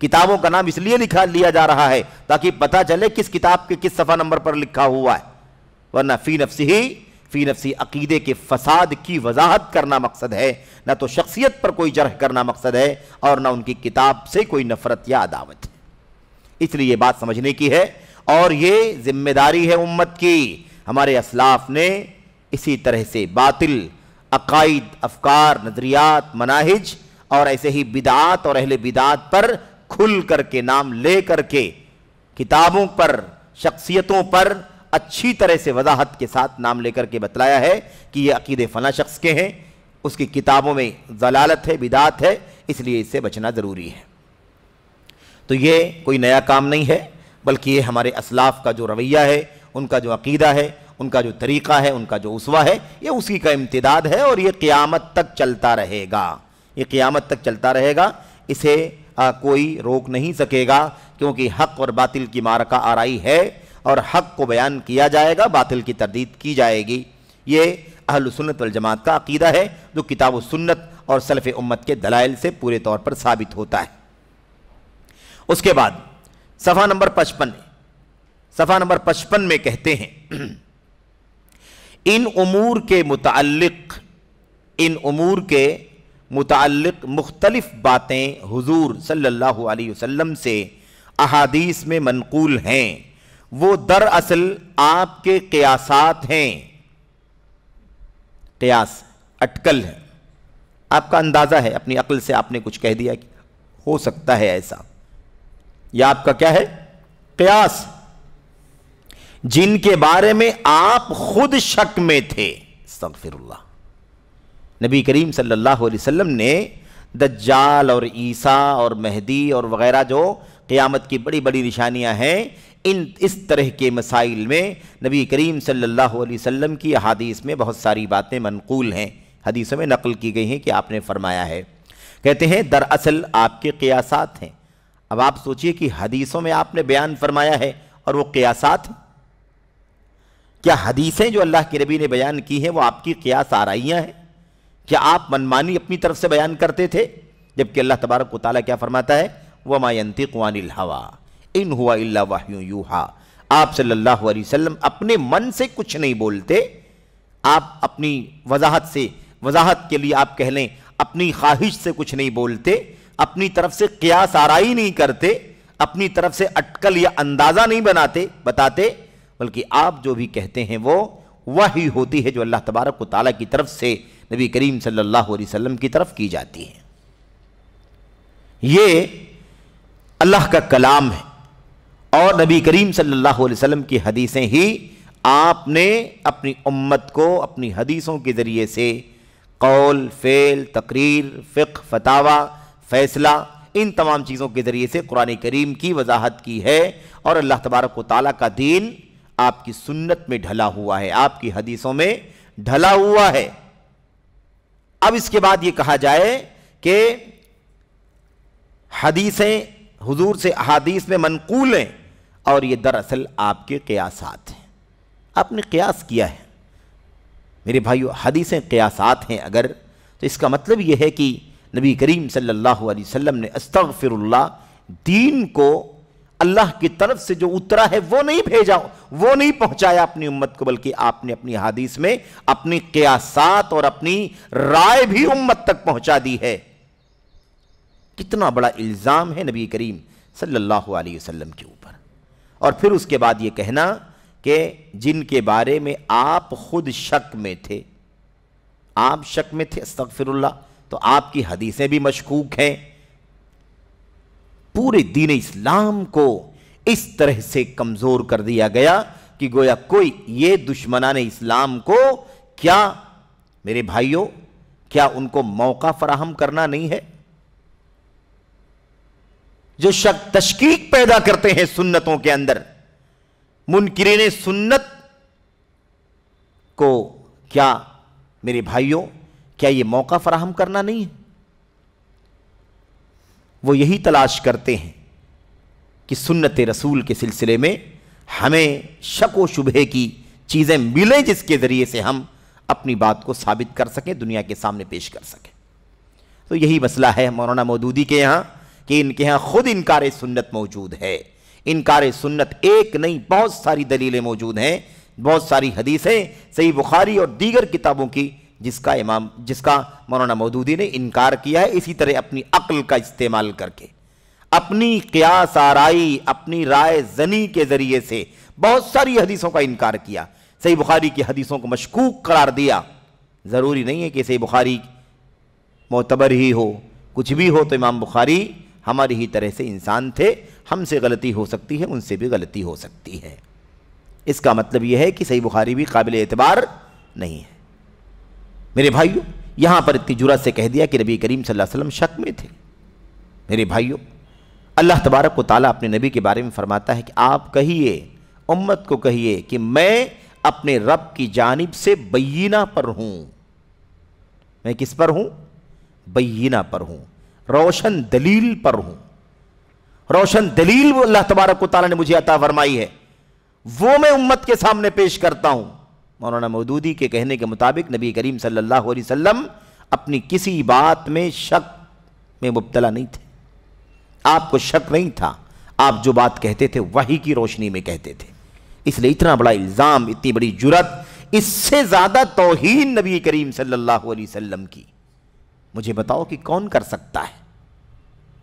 کتابوں کا نام اس لیے لیا جا رہا ہے تاکہ پتہ چلے کس کتاب کے کس صفحہ نمبر پر لکھا ہوا ہے، ورنہ فی نفسی عقیدے کے فساد کی وضاحت کرنا مقصد ہے، نہ تو شخصیت پر کوئی جرح کرنا مقصد ہے اور نہ ان کی کتاب سے کوئی نفرت یا عداوت ہے۔ اس لیے یہ بات سمجھنے کی ہے اور یہ ذمہ داری ہے امت کی۔ ہمارے اسلاف نے اسی طرح سے باطل عقائد، افکار، نظریات، مناہج اور ایسے ہی بدعات اور اہل بدعات پر کھل کر کے نام لے کر کے کتابوں پر، شخصیتوں پر اچھی طرح سے وضاحت کے ساتھ نام لے کر کے بتلایا ہے کہ یہ عقیدے فلاں شخص کے ہیں، اس کی کتابوں میں ضلالت ہے، بدعات ہے، اس لیے اس سے بچنا ضروری ہے۔ تو یہ کوئی نیا کام نہیں ہے بلکہ یہ ہمارے اسلاف کا جو رویہ ہے، ان کا جو عقیدہ ہے، ان کا جو طریقہ ہے، ان کا جو اسوہ ہے، یہ اسی کا امتداد ہے اور یہ قیامت تک چلتا رہے گا۔ یہ قیامت تک چلتا رہے گا، اسے کوئی روک نہیں سکے گا، کیونکہ حق اور باطل کی معرکہ آرائی ہے اور حق کو بیان کیا جائے گا، باطل کی تردید کی جائے گی۔ یہ اہل سنت والجماعت کا عقیدہ ہے جو کتاب و سنت اور سلف امت کے دلائل سے پورے طور پر ثابت ہوتا ہے۔ اس کے بعد صفحہ نمبر 55 میں کہتے ہیں ان امور کے متعلق مختلف باتیں حضور صلی اللہ علیہ وسلم سے احادیث میں منقول ہیں، وہ دراصل آپ کے قیاسات ہیں۔ قیاس اٹکل ہے، آپ کا اندازہ ہے، اپنی عقل سے آپ نے کچھ کہہ دیا کہ ہو سکتا ہے ایسا، یا آپ کا کیا ہے؟ قیاس، جن کے بارے میں آپ خود شک میں تھے۔ استغفر اللہ۔ نبی کریم صلی اللہ علیہ وسلم نے دجال اور عیسیٰ اور مہدی اور وغیرہ جو قیامت کی بڑی بڑی نشانیاں ہیں، اس طرح کے مسائل میں نبی کریم صلی اللہ علیہ وسلم کی احادیث میں بہت ساری باتیں منقول ہیں، حدیثوں میں نقل کی گئی ہیں کہ آپ نے فرمایا ہے۔ کہتے ہیں دراصل آپ کے قیاسات ہیں۔ اب آپ سوچئے کہ حدیثوں میں آپ نے بیان فرمایا ہے اور وہ قیاسات ہیں۔ کیا حدیثیں جو اللہ کے نبی نے بیان کی ہیں وہ آپ کی قیاس آرائیاں ہیں؟ کیا آپ منمانی اپنی طرف سے بیان کرتے تھے؟ جبکہ اللہ تبارک و تعالیٰ کیا فرماتا ہے؟ وَمَا يَنْطِقُ عَنِ الْهَوَىٰ إِنْ هُوَ إِلَّا وَحْيٌ يُوحَىٰ۔ آپ صلی اللہ علیہ وسلم اپنے من سے کچھ نہیں بولتے، آپ اپنی وضاحت کے لیے آپ کہہ لیں اپنی خواہش سے کچھ نہیں بولتے، اپنی طرف سے قیاس آرائی نہیں کرتے، اپنی طرف سے اٹکل یا اندازہ نہیں بتاتے، بلکہ آپ جو بھی کہتے ہیں وہ وحی ہوتی ہے جو اللہ تبارک و تعالیٰ کی طرف سے نبی کریم صلی اللہ علیہ وسلم کی طرف کی جاتی ہے۔ یہ اللہ کا کلام ہے اور نبی کریم صلی اللہ علیہ وسلم کی حدیثیں ہی آپ نے اپنی امت کو اپنی حدیثوں کے ذریعے سے قول، فعل، تقریر، فقہ، فتاوی، فیصلہ، ان تمام چیزوں کے ذریعے سے قرآن کریم کی وضاحت کی ہے، اور اللہ تبارک و تعالیٰ کا دین آپ کی سنت میں ڈھلا ہوا ہے، آپ کی حدیثوں میں ڈھلا ہوا ہے۔ اب اس کے بعد یہ کہا جائے کہ حدیثیں حضور سے احادیث میں منقول ہیں اور یہ دراصل آپ کے قیاسات ہیں. آپ نے قیاس کیا ہے. میرے بھائیو حدیثیں قیاسات ہیں اگر، تو اس کا مطلب یہ ہے کہ نبی کریم صلی اللہ علیہ وسلم نے استغفر اللہ دین کو اللہ کی طرف سے جو اترا ہے وہ نہیں بھیجا، وہ نہیں پہنچایا اپنی امت کو، بلکہ آپ نے اپنی حدیث میں اپنی قیاسات اور اپنی رائے بھی امت تک پہنچا دی ہے. کتنا بڑا الزام ہے نبی کریم صلی اللہ علیہ وسلم کے اوپر. اور پھر اس کے بعد یہ کہنا کہ جن کے بارے میں آپ خود شک میں تھے، آپ شک میں تھے استغفر اللہ، تو آپ کی حدیثیں بھی مشکوک ہیں. پورے دین اسلام کو اس طرح سے کمزور کر دیا گیا کہ گویا کوئی یہ دشمنان اسلام کو کیا میرے بھائیوں کیا ان کو موقع فراہم کرنا نہیں ہے؟ جو شک تشکیک پیدا کرتے ہیں سنتوں کے اندر، منکرین سنت کو کیا میرے بھائیوں کیا یہ موقع فراہم کرنا نہیں ہے؟ وہ یہی تلاش کرتے ہیں کہ سنت رسول کے سلسلے میں ہمیں شک و شبہے کی چیزیں ملیں جس کے ذریعے سے ہم اپنی بات کو ثابت کر سکیں، دنیا کے سامنے پیش کر سکیں. تو یہی مسئلہ ہے مولانا مودودی کے یہاں کہ ان کے یہاں خود انکار سنت موجود ہے. انکار سنت ایک نہیں بہت ساری دلیلیں موجود ہیں، بہت ساری حدیثیں صحیح بخاری اور دیگر کتابوں کی جس کا مولانا مودودی نے انکار کیا ہے، اسی طرح اپنی عقل کا استعمال کر کے، اپنی قیاس آرائی، اپنی رائے زنی کے ذریعے سے بہت ساری حدیثوں کا انکار کیا. صحیح بخاری کی حدیثوں کو مشکوک قرار دیا. ضروری نہیں ہے کہ صحیح بخاری معتبر ہی ہو، کچھ بھی ہو، تو امام بخاری ہماری ہی طرح سے انسان تھے، ہم سے غلطی ہو سکتی ہے، ان سے بھی غلطی ہو سکتی ہے. اس کا مطلب یہ ہے کہ صحیح بخاری بھی قابل اعتبار نہیں ہے. میرے بھائیوں یہاں پر اتنی جرأت سے کہہ دیا کہ نبی کریم صلی اللہ علیہ وسلم شک میں تھے. میرے بھائیوں اللہ تبارک و تعالیٰ اپنے نبی کے بارے میں فرماتا ہے کہ آپ کہیے، امت کو کہیے کہ میں اپنے رب کی جانب سے بینہ پر ہوں. میں کس پر ہوں؟ بینہ پر ہوں، روشن دلیل پر ہوں. روشن دلیل وہ اللہ تبارک و تعالیٰ نے مجھے عطا فرمائی ہے، وہ میں امت کے سامنے پیش کرتا ہوں. مولانا مودودی کے کہنے کے مطابق نبی کریم صلی اللہ علیہ وسلم اپنی کسی بات میں شک میں مبتلا نہیں تھے. آپ کو شک نہیں تھا، آپ جو بات کہتے تھے وحی کی روشنی میں کہتے تھے. اس لیے اتنا بڑا الزام، اتنی بڑی جرأت، اس سے زیادہ توہین نبی کریم صلی اللہ علیہ وسلم کی مجھے بتاؤ کہ کون کر سکتا ہے؟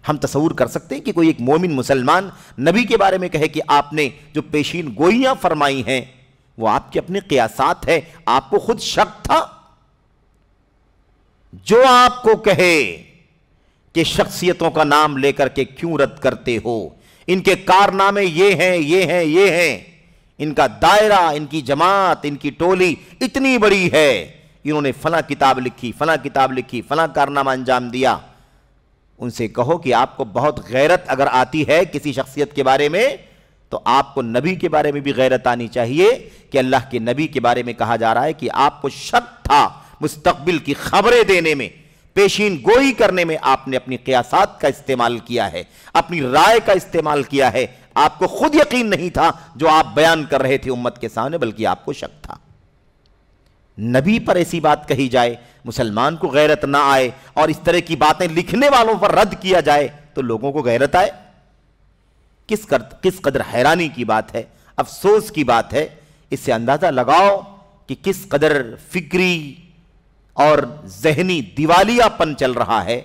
ہم تصور کر سکتے ہیں کہ کوئی ایک مومن مسلمان نبی کے بارے میں کہے کہ آپ نے جو پیشین گوئیاں فرمائی ہیں وہ آپ کے اپنے قیاسات ہے، آپ کو خود شک تھا؟ جو آپ کو کہے کہ شخصیتوں کا نام لے کر کے کیوں رد کرتے ہو، ان کے کارنامے یہ ہیں یہ ہیں یہ ہیں، ان کا دائرہ، ان کی جماعت، ان کی ٹولی اتنی بڑی ہے، انہوں نے فلاں کتاب لکھی، فلاں کتاب لکھی، فلاں کارنامہ انجام دیا. ان سے کہو کہ آپ کو بہت غیرت اگر آتی ہے کسی شخصیت کے بارے میں تو آپ کو نبی کے بارے میں بھی غیرت آنی چاہیے کہ اللہ کے نبی کے بارے میں کہا جا رہا ہے کہ آپ کو شک تھا مستقبل کی خبریں دینے میں، پیشین گوئی کرنے میں آپ نے اپنی قیاسات کا استعمال کیا ہے، اپنی رائے کا استعمال کیا ہے. آپ کو خود یقین نہیں تھا جو آپ بیان کر رہے تھے امت کے سامنے، بلکہ آپ کو شک تھا. نبی پر ایسی بات کہی جائے، مسلمان کو غیرت نہ آئے، اور اس طرح کی باتیں لکھنے والوں پر رد کیا جائے تو لوگوں کو غیرت آئے. کس قدر حیرانی کی بات ہے، افسوس کی بات ہے. اس سے اندازہ لگاؤ کہ کس قدر فکری اور ذہنی دیوالیہ پن چل رہا ہے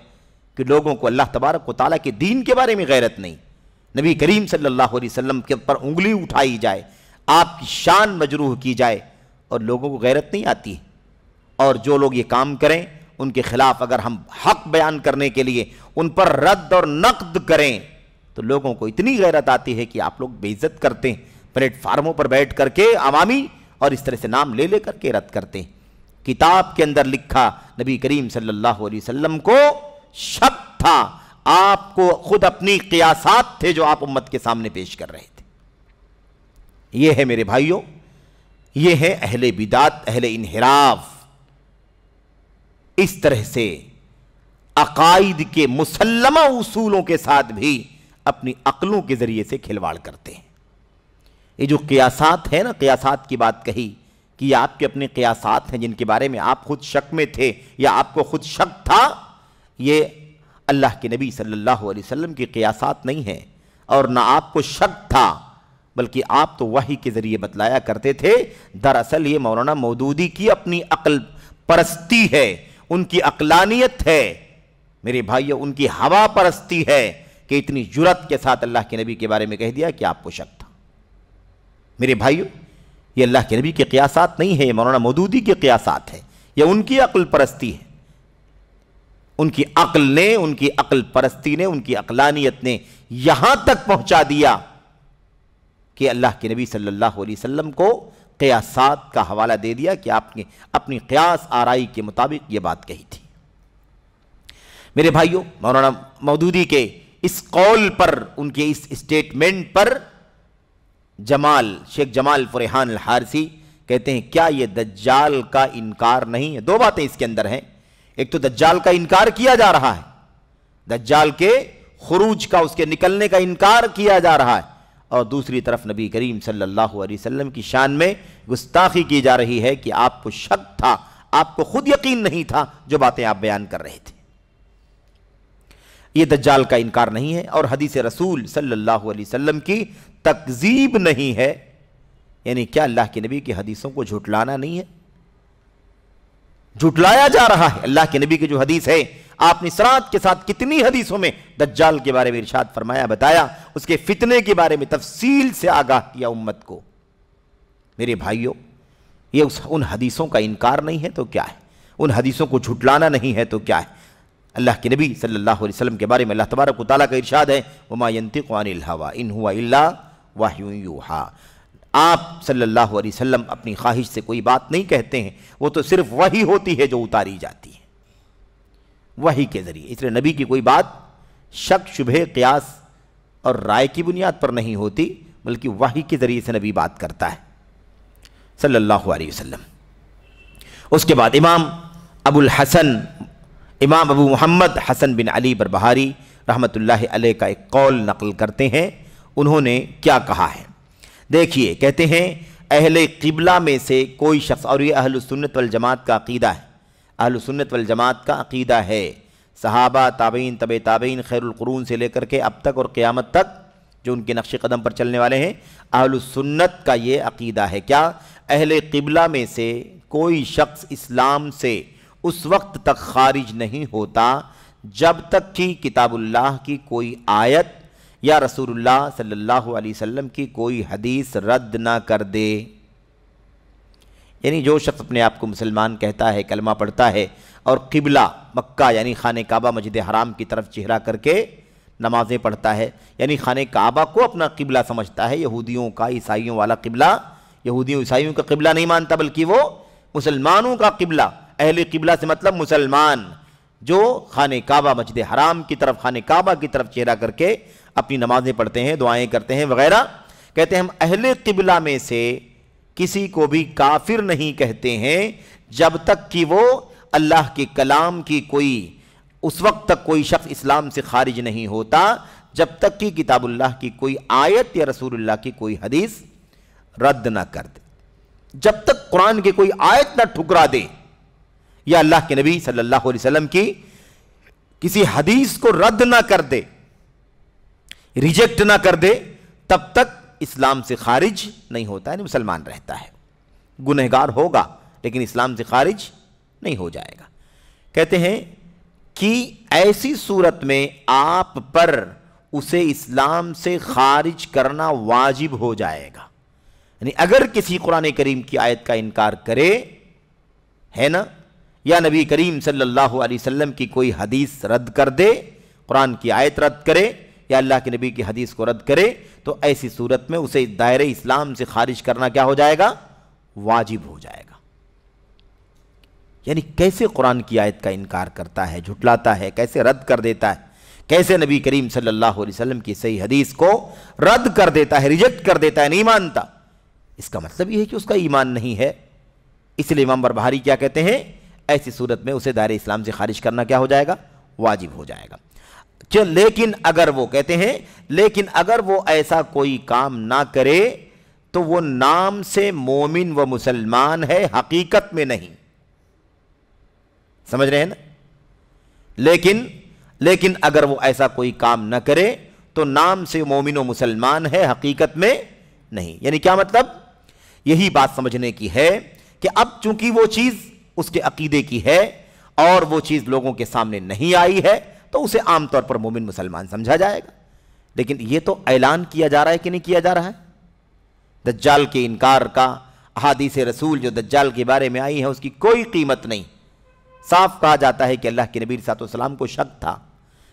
کہ لوگوں کو اللہ تبارک و تعالیٰ کے دین کے بارے میں غیرت نہیں. نبی کریم صلی اللہ علیہ وسلم کے پر انگلی اٹھائی جائے، آپ کی شان مجروح کی جائے اور لوگوں کو غیرت نہیں آتی. اور جو لوگ یہ کام کریں ان کے خلاف اگر ہم حق بیان کرنے کے لیے ان پر رد اور نقد کریں تو لوگوں کو اتنی غیرت آتی ہے کہ آپ لوگ بے عزت کرتے ہیں، پلیٹ فارموں پر بیٹھ کر کے عوامی اور اس طرح سے نام لے لے کر کے رد کرتے ہیں. کتاب کے اندر لکھا نبی کریم صلی اللہ علیہ وسلم کو شک تھا، آپ کو خود اپنی قیاسات تھے جو آپ امت کے سامنے پیش کر رہے تھے. یہ ہے میرے بھائیوں، یہ ہے اہل بدعت، اہل انحراف. اس طرح سے عقائد کے مسلمہ اصولوں کے ساتھ بھی اپنی عقلوں کے ذریعے سے کھلواڑ کرتے ہیں۔ یہ جو قیاسات ہیں نا، قیاسات کی بات کہی کہ یہ آپ کے اپنے قیاسات ہیں جن کے بارے میں آپ خود شک میں تھے یا آپ کو خود شک تھا، یہ اللہ کے نبی صلی اللہ علیہ وسلم کی قیاسات نہیں ہیں، اور نہ آپ کو شک تھا بلکہ آپ تو وحی کے ذریعے بتلایا کرتے تھے۔ دراصل یہ مولانا مودودی کی اپنی عقل پرستی ہے، ان کی عقلانیت ہے میرے بھائیو، ان کی ہوا پرستی ہے کہ اتنی جرات کے ساتھ اللہ کے نبی کے بارے میں کہہ دیا کہ آپ کو شک تھا۔ میرے بھائیو، یہ اللہ کے نبی کے قیاسات نہیں ہے، یہ مولانا مودودی کے قیاسات ہیں، یہ ان کی عقل پرستی ہے۔ ان کی عقل نے، ان کی عقل پرستی نے، ان کی عقلانیت نے یہاں تک پہنچا دیا کہ اللہ کے نبی صلی اللہ علیہ وسلم کو قیاسات کا حوالہ دے دیا کہ آپ نے اپنی قیاس آرائی کے مطابق یہ بات کہی تھی۔ میرے بھائیوں، مولانا مودودی کے اس قول پر، ان کے اس اسٹیٹمنٹ پر شیخ جمال فریحان الحارثی کہتے ہیں کیا یہ دجال کا انکار نہیں ہے؟ دو باتیں اس کے اندر ہیں، ایک تو دجال کا انکار کیا جا رہا ہے، دجال کے خروج کا، اس کے نکلنے کا انکار کیا جا رہا ہے، اور دوسری طرف نبی کریم صلی اللہ علیہ وسلم کی شان میں گستاخی کی جا رہی ہے کہ آپ کو شک تھا، آپ کو خود یقین نہیں تھا جو باتیں آپ بیان کر رہے تھے۔ یہ دجال کا انکار نہیں ہے، اور حدیث رسول صلی اللہ علیہ وسلم کی تکذیب نہیں ہے، یعنی کیا اللہ کے نبی کی حدیثوں کو جھٹلانا نہیں ہے؟ جھٹلایا جا رہا ہے اللہ کے نبی کی جو حدیث ہے۔ آپ نے صراحت کے ساتھ کتنی حدیثوں میں دجال کے بارے میں ارشاد فرمایا، بتایا، اس کے فتنے کے بارے میں تفصیل سے آگاہ کیا امت کو۔ میرے بھائیوں، یہ ان حدیثوں کا انکار نہیں ہے تو کیا ہے، ان حدیثوں کو جھٹلانا نہیں ہے تو کیا ہے؟ اللہ کے نبی صلی اللہ علیہ وسلم کے بارے میں اللہ تبارک و تعالیٰ کا ارشاد ہے وَمَا يَنْطِقُ عَنِ الْهَوَىٰ إِنْ هُوَ إِلَّا وَحْيٌ يُوحَىٰ۔ آپ صلی اللہ علیہ وسلم اپنی خواہش سے کوئی بات نہیں کہتے ہیں، وہ تو صرف وحی ہوتی ہے جو اتاری جاتی ہے وحی کے ذریعے۔ اس لیے نبی کی کوئی بات شک، شبہ، قیاس اور رائے کی بنیاد پر نہیں ہوتی، بلکہ وحی کے ذریعے سے نبی بات کرتا ہے صلی اللہ علیہ وسلم۔ اس کے بعد امام ابو محمد حسن بن علی بربہاری رحمۃ اللہ علیہ کا ایک قول نقل کرتے ہیں، انہوں نے کیا کہا ہے دیکھیے، کہتے ہیں اہل قبلہ میں سے کوئی شخص، اور یہ اہل سنت والجماعت کا عقیدہ ہے، اہل سنت والجماعت کا عقیدہ ہے، صحابہ، تابعین، تبع تابعین، خیر القرون سے لے کر کے اب تک اور قیامت تک جو ان کے نقش قدم پر چلنے والے ہیں، اہل سنت کا یہ عقیدہ ہے کیا؟ اہل قبلہ میں سے کوئی شخص اسلام سے اس وقت تک خارج نہیں ہوتا جب تک کہ کتاب اللہ کی کوئی آیت یا رسول اللہ صلی اللہ علیہ وسلم کی کوئی حدیث رد نہ کر دے۔ یعنی جو شخص اپنے آپ کو مسلمان کہتا ہے، کلمہ پڑھتا ہے، اور قبلہ مکہ یعنی خانہ کعبہ مسجد حرام کی طرف چہرہ کر کے نمازیں پڑھتا ہے، یعنی خانہ کعبہ کو اپنا قبلہ سمجھتا ہے، یہودیوں کا، عیسائیوں والا قبلہ، یہودیوں عیسائیوں کا قبلہ نہیں مانتا بلکہ وہ مسلمانوں کا قبلہ، اہل قبلہ سے مطلب مسلمان جو خانہ کعبہ مسجد حرام کی طرف، خانہ کعبہ کی طرف چہرہ کر کے اپنی نمازیں پڑھتے ہیں، دعائیں کرتے ہیں وغیرہ۔ کہتے ہیں ہم اہل قبلہ میں سے کسی کو بھی کافر نہیں کہتے ہیں جب تک کہ وہ اللہ کے کلام کی کوئی، اس وقت تک کوئی شخص اسلام سے خارج نہیں ہوتا جب تک کہ کتاب اللہ کی کوئی آیت یا رسول اللہ کی کوئی حدیث رد نہ کر دے، جب تک قرآن کی کوئی آیت نہ ٹھکرا دے یا اللہ کے نبی صلی اللہ علیہ وسلم کی کسی حدیث کو رد نہ کر دے، ریجیکٹ نہ کر دے، تب تک اسلام سے خارج نہیں ہوتا، یعنی مسلمان رہتا ہے، گنہگار ہوگا لیکن اسلام سے خارج نہیں ہو جائے گا۔ کہتے ہیں کہ ایسی صورت میں آپ پر اسے اسلام سے خارج کرنا واجب ہو جائے گا، یعنی اگر کسی قرآن کریم کی آیت کا انکار کرے ہے نا، یا نبی کریم صلی اللہ علیہ وسلم کی کوئی حدیث رد کر دے، قرآن کی آیت رد کرے یا اللہ کے نبی کی حدیث کو رد کرے، تو ایسی صورت میں اسے دائرہ اسلام سے خارج کرنا کیا ہو جائے گا؟ واجب ہو جائے گا۔ یعنی کیسے قرآن کی آیت کا انکار کرتا ہے، جھٹلاتا ہے، کیسے رد کر دیتا ہے، کیسے نبی کریم صلی اللہ علیہ وسلم کی صحیح حدیث کو رد کر دیتا ہے، ریجیکٹ کر دیتا ہے، نہیں مانتا، اس کا مطلب یہ ہے کہ اس کا ایمان نہیں ہے۔ اس لیے امام بربہاری کیا کہتے ہیں؟ ایسی صورت میں اسے دائرہ اسلام سے خارج کرنا کیا ہو جائے گا؟ واجب ہو جائے گا۔ لیکن اگر وہ کہتے ہیں لیکن اگر وہ ایسا کوئی کام نہ کرے تو وہ نام سے مومن و مسلمان ہے، حقیقت میں نہیں. سمجھ رہے ہیں نا؟ لیکن اگر وہ ایسا کوئی کام نہ کرے تو نام سے مومن و مسلمان ہے، حقیقت میں نہیں. یعنی کیا مطلب؟ یہی بات سمجھنے کی ہے کہ اب چونکہ وہ چیز اس کے عقیدے کی ہے اور وہ چیز لوگوں کے سامنے نہیں آئی ہے تو اسے عام طور پر مومن مسلمان سمجھا جائے گا. لیکن یہ تو اعلان کیا جا رہا ہے کہ نہیں کیا جا رہا ہے؟ دجال کے انکار کا احادیث رسول جو دجال کے بارے میں آئی ہیں اس کی کوئی قیمت نہیں. صاف کہا جاتا ہے کہ اللہ کے نبی صلی اللہ علیہ وسلم کو شک تھا.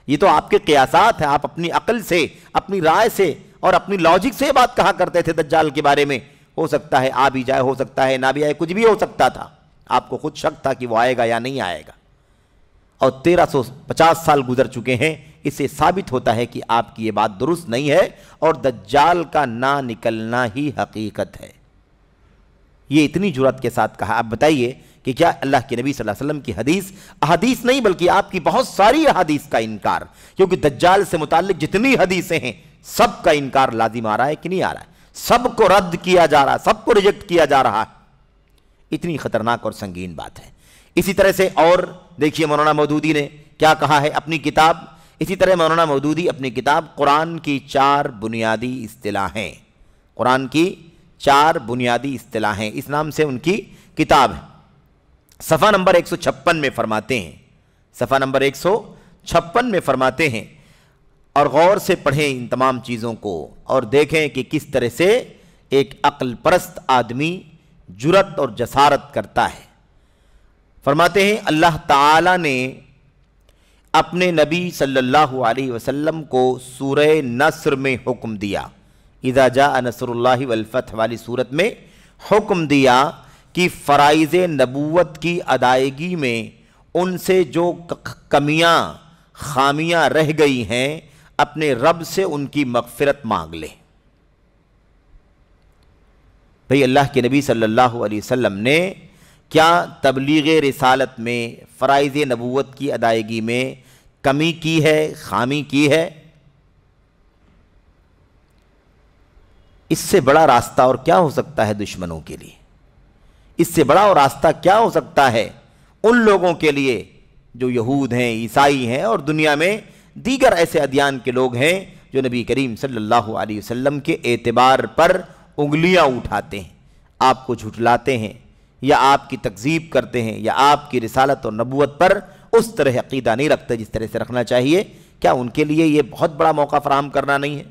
یہ تو آپ کے قیاسات ہیں، آپ اپنی عقل سے، اپنی رائے سے اور اپنی لاجک سے بات کہا کرتے تھے دجال کے بارے میں. ہو سکتا ہے آ بھی جائے، ہو سکتا ہے نہ بھی آئے، کچھ بھی ہو سکتا تھا. آپ کو خود شک تھا کہ وہ آئے گا یا نہیں آئے گا. اور 1350 سال گزر چکے ہیں. اس سے ثابت ہوتا ہے کہ آپ کی یہ بات درست نہیں ہے اور دجال کا نہ نکلنا ہی حقیقت ہے. یہ اتنی جرأت کے ساتھ کہا. آپ بتائیے کہ کیا اللہ کے نبی صلی اللہ علیہ وسلم کی احادیث نہیں بلکہ آپ کی بہت ساری احادیث کا انکار، کیونکہ دجال سے متعلق جتنی حدیثیں ہیں سب کا انکار لازم آ رہا ہے کہ نہیں آ رہا ہے؟ سب کو رد کیا جا رہا ہے، سب کو ریجیکٹ کیا جا رہا ہے. اتنی خطرناک اور سنگین بات ہے. اسی طرح سے اور دیکھیے مولانا مودودی نے کیا کہا ہے اپنی کتاب. اسی طرح مولانا مودودی اپنی کتاب قرآن کی 4 بنیادی اصطلاحیں، قرآن کی 4 بنیادی اصطلاحیں، اس نام سے ان کی کتاب ہے. صفحہ نمبر 156 میں فرماتے ہیں، صفحہ نمبر 156 میں فرماتے ہیں، اور غور سے پڑھیں ان تمام چیزوں کو اور دیکھیں کہ کس طرح سے ایک عقل پرست آدمی جرأت اور جسارت کرتا ہے. فرماتے ہیں اللہ تعالی نے اپنے نبی صلی اللہ علیہ وسلم کو سورہ نصر میں حکم دیا، اذا جاء نصر اللہ والفتح والی صورت میں حکم دیا کہ فرائض نبوت کی ادائیگی میں ان سے جو کمیاں خامیاں رہ گئی ہیں اپنے رب سے ان کی مغفرت مانگ لے. بھئی اللہ کے نبی صلی اللہ علیہ وسلم نے کیا تبلیغ رسالت میں فرائض نبوت کی ادائیگی میں کمی کی ہے، خامی کی ہے؟ اس سے بڑا راستہ اور کیا ہو سکتا ہے دشمنوں کے لیے؟ اس سے بڑا اور راستہ کیا ہو سکتا ہے ان لوگوں کے لیے جو یہود ہیں، عیسائی ہیں اور دنیا میں دیگر ایسے ادیان کے لوگ ہیں جو نبی کریم صلی اللہ علیہ وسلم کے اعتبار پر انگلیاں اٹھاتے ہیں، آپ کو جھٹلاتے ہیں یا آپ کی تکذیب کرتے ہیں یا آپ کی رسالت اور نبوت پر اس طرح عقیدہ نہیں رکھتے جس طرح سے رکھنا چاہیے. کیا ان کے لیے یہ بہت بڑا موقع فراہم کرنا نہیں ہے؟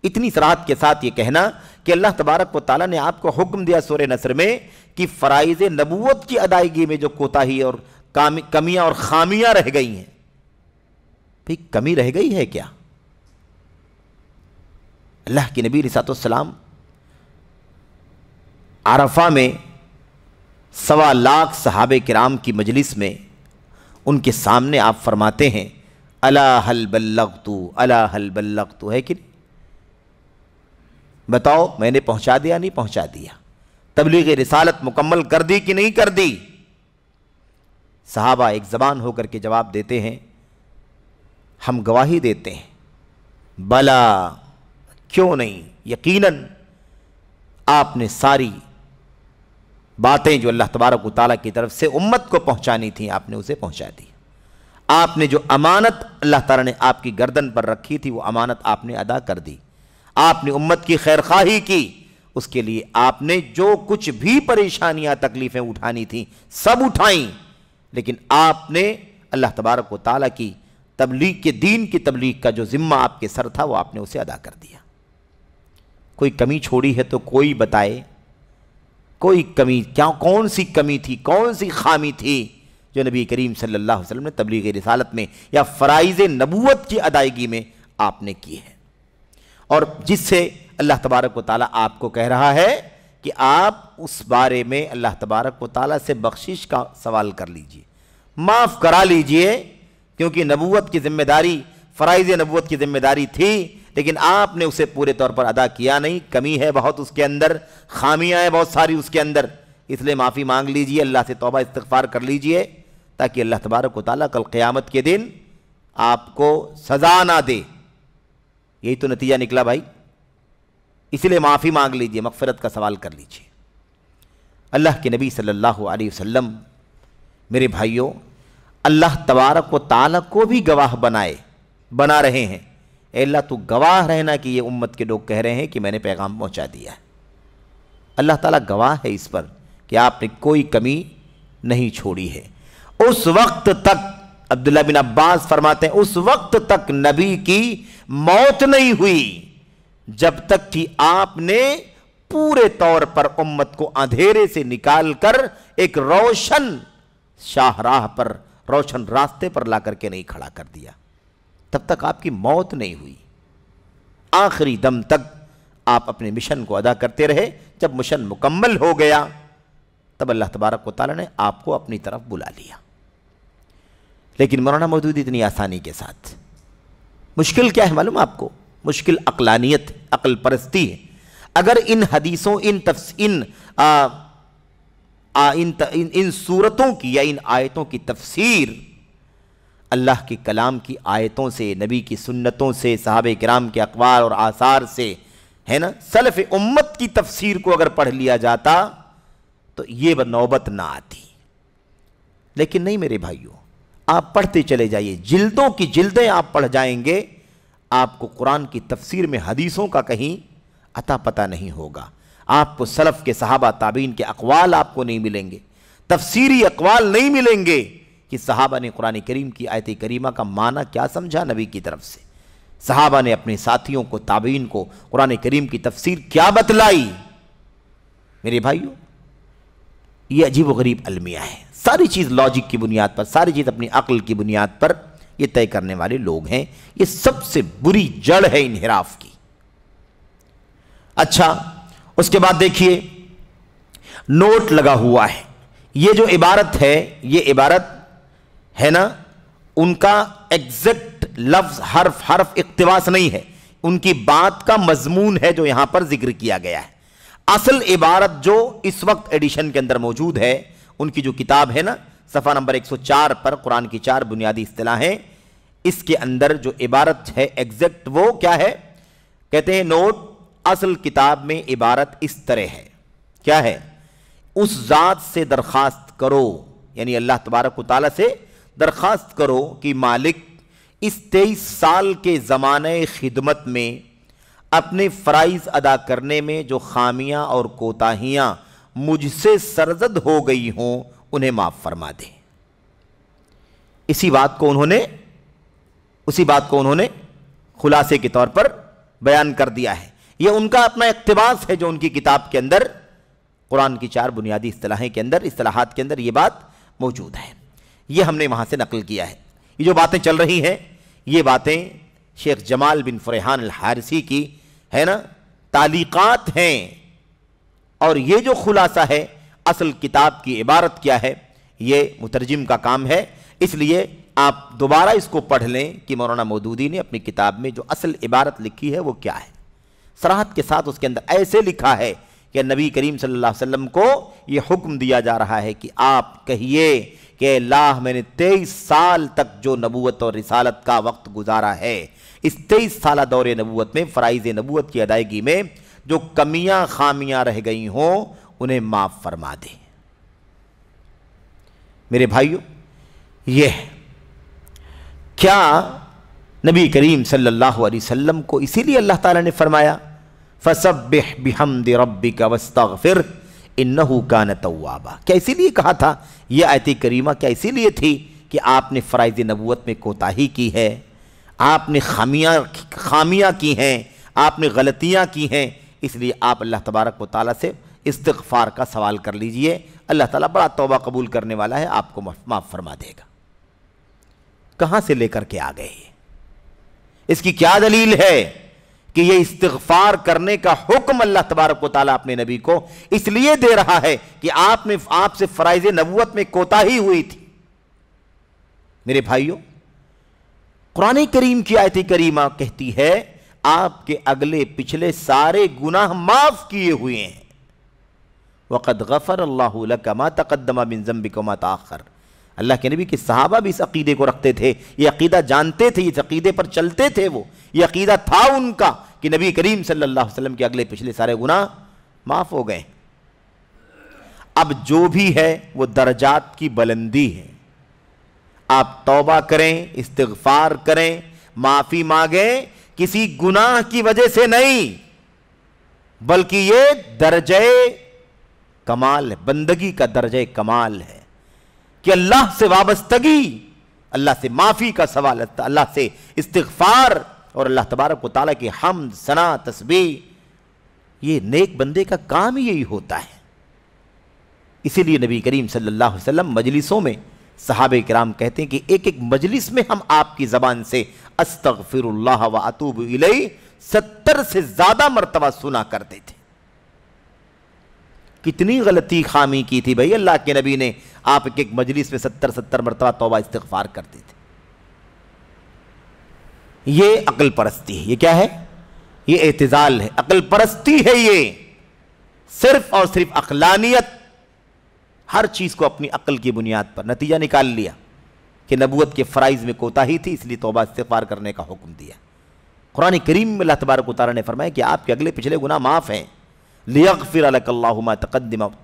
اتنی صراحت کے ساتھ یہ کہنا کہ اللہ تبارک و تعالیٰ نے آپ کو حکم دیا سورہ نصر میں کہ فرائض نبوت کی ادائیگی میں جو کوتاہی اور کمیاں اور خامیاں رہ گئی ہیں. بھئی کمی رہ گئی ہے کیا؟ اللہ کے نبی رسالت والسلام عرفہ میں 1.25 لاکھ صحابہ کرام کی مجلس میں ان کے سامنے آپ فرماتے ہیں الا هل بلغت الا هل بلغت، ہے کہ نہیں؟ بتاؤ میں نے پہنچا دیا نہیں پہنچا دیا؟ تبلیغ رسالت مکمل کر دی کہ نہیں کر دی؟ صحابہ ایک زبان ہو کر کے جواب دیتے ہیں ہم گواہی دیتے ہیں بلا، کیوں نہیں، یقیناً آپ نے ساری باتیں جو اللہ تبارک و تعالیٰ کی طرف سے امت کو پہنچانی تھیں آپ نے اسے پہنچا دی. آپ نے جو امانت اللہ تعالیٰ نے آپ کی گردن پر رکھی تھی وہ امانت آپ نے ادا کر دی. آپ نے امت کی خیر خواہی کی، اس کے لیے آپ نے جو کچھ بھی پریشانیاں تکلیفیں اٹھانی تھیں سب اٹھائیں، لیکن آپ نے اللہ تبارک و تعالیٰ کی تبلیغ کے دین کی تبلیغ کا جو ذمہ آپ کے سر تھا وہ آپ نے اسے ادا کر دیا. کوئی کمی چھوڑی ہے تو کوئی بتائے، کوئی کمی کیا؟ کون سی کمی تھی، کون سی خامی تھی جو نبی کریم صلی اللہ علیہ وسلم نے تبلیغ رسالت میں یا فرائض نبوت کی ادائیگی میں آپ نے کی ہے؟ اور جس سے اللہ تبارک و تعالیٰ آپ کو کہہ رہا ہے کہ آپ اس بارے میں اللہ تبارک و تعالیٰ سے بخشش کا سوال کر لیجئے، معاف کرا لیجئے، کیونکہ نبوت کی ذمہ داری، فرائض نبوت کی ذمہ داری تھی لیکن آپ نے اسے پورے طور پر ادا کیا نہیں. کمی ہے بہت اس کے اندر، خامیاں ہیں بہت ساری اس کے اندر، اس لیے معافی مانگ لیجئے، اللہ سے توبہ استغفار کر لیجئے تاکہ اللہ تبارک و تعالیٰ کل قیامت کے دن آپ کو سزا نہ دے. یہی تو نتیجہ نکلا بھائی. اسی لیے معافی مانگ لیجئے, مغفرت کا سوال کر لیجئے. اللہ کے نبی صلی اللہ علیہ وسلم میرے بھائیوں اللہ تبارک و تعالیٰ کو بھی گواہ بنا رہے ہیں. اے اللہ تو گواہ رہنا کہ یہ امت کے لوگ کہہ رہے ہیں کہ میں نے پیغام پہنچا دیا ہے. اللہ تعالیٰ گواہ ہے اس پر کہ آپ نے کوئی کمی نہیں چھوڑی ہے. اس وقت تک عبداللہ بن عباس فرماتے ہیں اس وقت تک نبی کی موت نہیں ہوئی جب تک کہ آپ نے پورے طور پر امت کو اندھیرے سے نکال کر ایک روشن شاہراہ پر, روشن راستے پر لا کر کے نہیں کھڑا کر دیا. تب تک آپ کی موت نہیں ہوئی. آخری دم تک آپ اپنے مشن کو ادا کرتے رہے. جب مشن مکمل ہو گیا تب اللہ تبارک و تعالیٰ نے آپ کو اپنی طرف بلا لیا. لیکن مولانا مودودی اتنی آسانی کے ساتھ, مشکل کیا ہے معلوم آپ کو؟ مشکل عقلانیت, عقل پرستی ہے. اگر ان حدیثوں ان صورتوں کی یا ان آیتوں کی تفسیر اللہ کے کلام کی آیتوں سے, نبی کی سنتوں سے, صحابہ کرام کے اقوال اور آثار سے, ہے نا, سلف امت کی تفسیر کو اگر پڑھ لیا جاتا تو یہ نوبت نہ آتی. لیکن نہیں میرے بھائیوں, آپ پڑھتے چلے جائیے, جلدوں کی جلدیں آپ پڑھ جائیں گے, آپ کو قرآن کی تفسیر میں حدیثوں کا کہیں عطا پتہ نہیں ہوگا. آپ کو سلف کے صحابہ تابعین کے اقوال آپ کو نہیں ملیں گے, تفسیری اقوال نہیں ملیں گے کہ صحابہ نے قرآن کریم کی آیت کریمہ کا معنی کیا سمجھا نبی کی طرف سے, صحابہ نے اپنے ساتھیوں کو, تابعین کو قرآن کریم کی تفسیر کیا بتلائی. میرے بھائیوں یہ عجیب و غریب المیہ ہے. ساری چیز لاجک کی بنیاد پر, ساری چیز اپنی عقل کی بنیاد پر یہ طے کرنے والے لوگ ہیں. یہ سب سے بری جڑ ہے انحراف کی. اچھا اس کے بعد دیکھیے نوٹ لگا ہوا ہے. یہ جو عبارت ہے یہ عبارت ہے نا, ان کا ایگزیکٹ لفظ حرف اقتباس نہیں ہے, ان کی بات کا مضمون ہے جو یہاں پر ذکر کیا گیا ہے. اصل عبارت جو اس وقت ایڈیشن کے اندر موجود ہے, ان کی جو کتاب ہے نا, صفحہ نمبر 104 پر قرآن کی 4 بنیادی اصطلاحیں, اس کے اندر جو عبارت ہے ایگزیکٹ وہ کیا ہے, کہتے ہیں نوٹ, اصل کتاب میں عبارت اس طرح ہے. کیا ہے؟ اس ذات سے درخواست کرو, یعنی اللہ تبارک و تعالیٰ سے درخواست کرو کہ مالک اس 23 سال کے زمانے خدمت میں اپنے فرائض ادا کرنے میں جو خامیاں اور کوتاہیاں مجھ سے سرزد ہو گئی ہوں انہیں معاف فرما دے. اسی بات کو انہوں نے خلاصے کے طور پر بیان کر دیا ہے. یہ ان کا اپنا اقتباس ہے جو ان کی کتاب کے اندر, قرآن کی 4 بنیادی اصطلاحیں کے اندر, اصطلاحات کے اندر یہ بات موجود ہے. یہ ہم نے وہاں سے نقل کیا ہے. یہ جو باتیں چل رہی ہیں یہ باتیں شیخ جمال بن فرحان الحارثی کی ہے نا تعلیقات ہیں, اور یہ جو خلاصہ ہے اصل کتاب کی عبارت کیا ہے یہ مترجم کا کام ہے. اس لیے آپ دوبارہ اس کو پڑھ لیں کہ مولانا مودودی نے اپنی کتاب میں جو اصل عبارت لکھی ہے وہ کیا ہے. صراحت کے ساتھ اس کے اندر ایسے لکھا ہے کہ نبی کریم صلی اللہ علیہ وسلم کو یہ حکم دیا جا رہا ہے کہ آپ کہیے کہ اللہ میں نے 23 سال تک جو نبوت اور رسالت کا وقت گزارا ہے, اس 23 سالہ دور نبوت میں فرائض نبوت کی ادائیگی میں جو کمیاں خامیاں رہ گئی ہوں انہیں معاف فرما دے. میرے بھائیوں یہ کیا نبی کریم صلی اللہ علیہ وسلم کو اسی لیے اللہ تعالیٰ نے فرمایا فَسَبِّحْ بِحَمْدِ رَبِّكَ وَاسْتَغْفِرْ إِنَّهُ كَانَ تَوَّابًا. کیا اسی لیے کہا تھا یہ آیت کریمہ, کیا اسی لیے تھی کہ آپ نے فرائض نبوت میں کوتاہی کی ہے, آپ نے خامیاں کی ہیں, آپ نے غلطیاں کی ہیں, اس لیے آپ اللہ تبارک و تعالیٰ سے استغفار کا سوال کر لیجئے. اللہ تعالیٰ بڑا توبہ قبول کرنے والا ہے, آپ کو معاف فرما دے گا. کہاں سے لے کر کے آ گئے؟ اس کی کیا دلیل ہے کہ یہ استغفار کرنے کا حکم اللہ تبارک و تعالیٰ اپنے نبی کو اس لیے دے رہا ہے کہ آپ سے فرائض نبوت میں کوتاہی ہوئی تھی. میرے بھائیوں قرآن کریم کی آیت کریمہ کہتی ہے آپ کے اگلے پچھلے سارے گناہ معاف کیے ہوئے ہیں. وَقَدْ غَفَرَ اللَّهُ لَكَ مَا تَقَدَّمَ مِن ذَنبِكَ وَمَا تَأَخَّرَ. اللہ کے نبی کے صحابہ بھی اس عقیدے کو رکھتے تھے، یہ عقیدہ جانتے تھے، اس عقیدے پر چلتے تھے، وہ یہ عقیدہ تھا ان کا کہ نبی کریم صلی اللہ علیہ وسلم کے اگلے پچھلے سارے گناہ معاف ہو گئے۔ اب جو بھی ہے وہ درجات کی بلندی ہے، آپ توبہ کریں، استغفار کریں، معافی مانگیں، کسی گناہ کی وجہ سے نہیں، بلکہ یہ درجہ کمال ہے، بندگی کا درجہ کمال ہے کہ اللہ سے وابستگی، اللہ سے معافی کا سوال، اللہ سے استغفار اور اللہ تبارک و تعالیٰ کی حمد، ثنا، تسبیح، یہ نیک بندے کا کام ہی یہی ہوتا ہے۔ اسی لیے نبی کریم صلی اللہ علیہ وسلم مجلسوں میں صحابہ کرام کہتے ہیں کہ ایک ایک مجلس میں ہم آپ کی زبان سے استغفر اللہ و اتوب الیہ 70 سے زیادہ مرتبہ سنا کرتے تھے۔ کتنی غلطی خامی کی تھی بھائی اللہ کے نبی نے، آپ ایک ایک مجلس میں 70 مرتبہ توبہ استغفار کرتے تھے۔ یہ عقل پرستی ہے، یہ کیا ہے؟ یہ اعتزال ہے، عقل پرستی ہے، یہ صرف اور صرف عقلانیت، ہر چیز کو اپنی عقل کی بنیاد پر نتیجہ نکال لیا کہ نبوت کے فرائض میں کوتاہی تھی، اس لیے توبہ استغفار کرنے کا حکم دیا۔ قرآن کریم میں اللہ تبارک و تعالیٰ نے فرمایا کہ آپ کے اگلے پچھلے گناہ معاف ہیں، لِيَغْفِرَ لَكَ اللَّهُ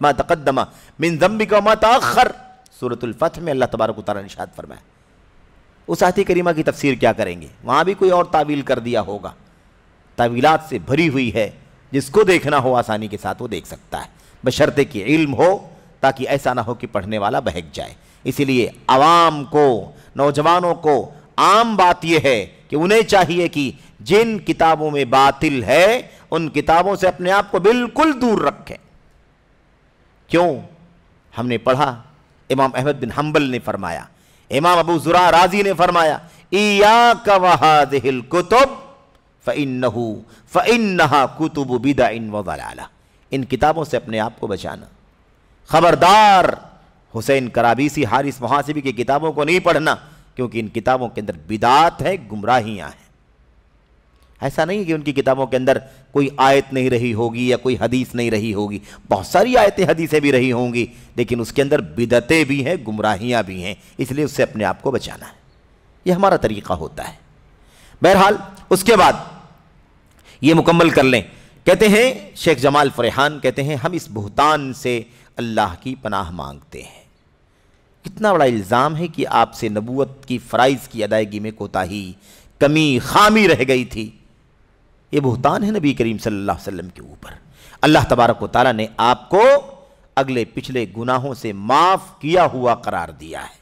مَا تَقَدَّمَ مِن ذَنبِكَ وَمَا تَأَخَّرَ، سورۃ الفتح میں اللہ تبارک و تعالیٰ نے ارشاد فرمایا۔ اس آیت کریمہ کی تفسیر کیا کریں گے؟ وہاں بھی کوئی اور تعویل کر دیا ہوگا، تعویلات سے بھری ہوئی ہے، جس کو دیکھنا ہو آسانی کے ساتھ وہ دیکھ سکتا ہے، بشرطے کہ علم ہو، تاکہ ایسا نہ ہو کہ پڑھنے والا بہک جائے۔ اسی لیے عوام کو، نوجوانوں کو عام بات یہ ہے کہ انہیں چاہیے کہ جن کتابوں میں باطل ہے ان کتابوں سے اپنے آپ کو بالکل دور رکھیں۔ کیوں؟ ہم نے پڑھا، امام احمد بن حنبل نے فرمایا، امام ابو زرع رازی نے فرمایا، ایاک وہذہ الکتب فإنہا کتب بدع وضلالہ، ان کتابوں سے اپنے آپ کو بچانا، خبردار حسین کرابیسی، حارث محاسبی کی کتابوں کو نہیں پڑھنا، کیونکہ ان کتابوں کے اندر بدعات ہے، گمراہیاں ہیں۔ ایسا نہیں کہ ان کی کتابوں کے اندر کوئی آیت نہیں رہی ہوگی یا کوئی حدیث نہیں رہی ہوگی، بہت ساری آیتیں حدیثیں بھی رہی ہوں گی، لیکن اس کے اندر بدعتیں بھی ہیں، گمراہیاں بھی ہیں، اس لیے اس سے اپنے آپ کو بچانا ہے۔ یہ ہمارا طریقہ ہوتا ہے۔ بہرحال اس کے بعد یہ مکمل کر لیں، کہتے ہیں شیخ جمال فریحان کہتے ہیں ہم اس بہتان سے اللہ کی پناہ مانگتے ہیں۔ کتنا بڑا الزام ہے کہ آپ سے نبوت کی فرائض کی ادائیگی میں کوتاہی، کمی، خامی رہ گئی تھی۔ یہ بہتان ہے نبی کریم صلی اللہ علیہ وسلم کے اوپر۔ اللہ تبارک و تعالیٰ نے آپ کو اگلے پچھلے گناہوں سے معاف کیا ہوا قرار دیا ہے۔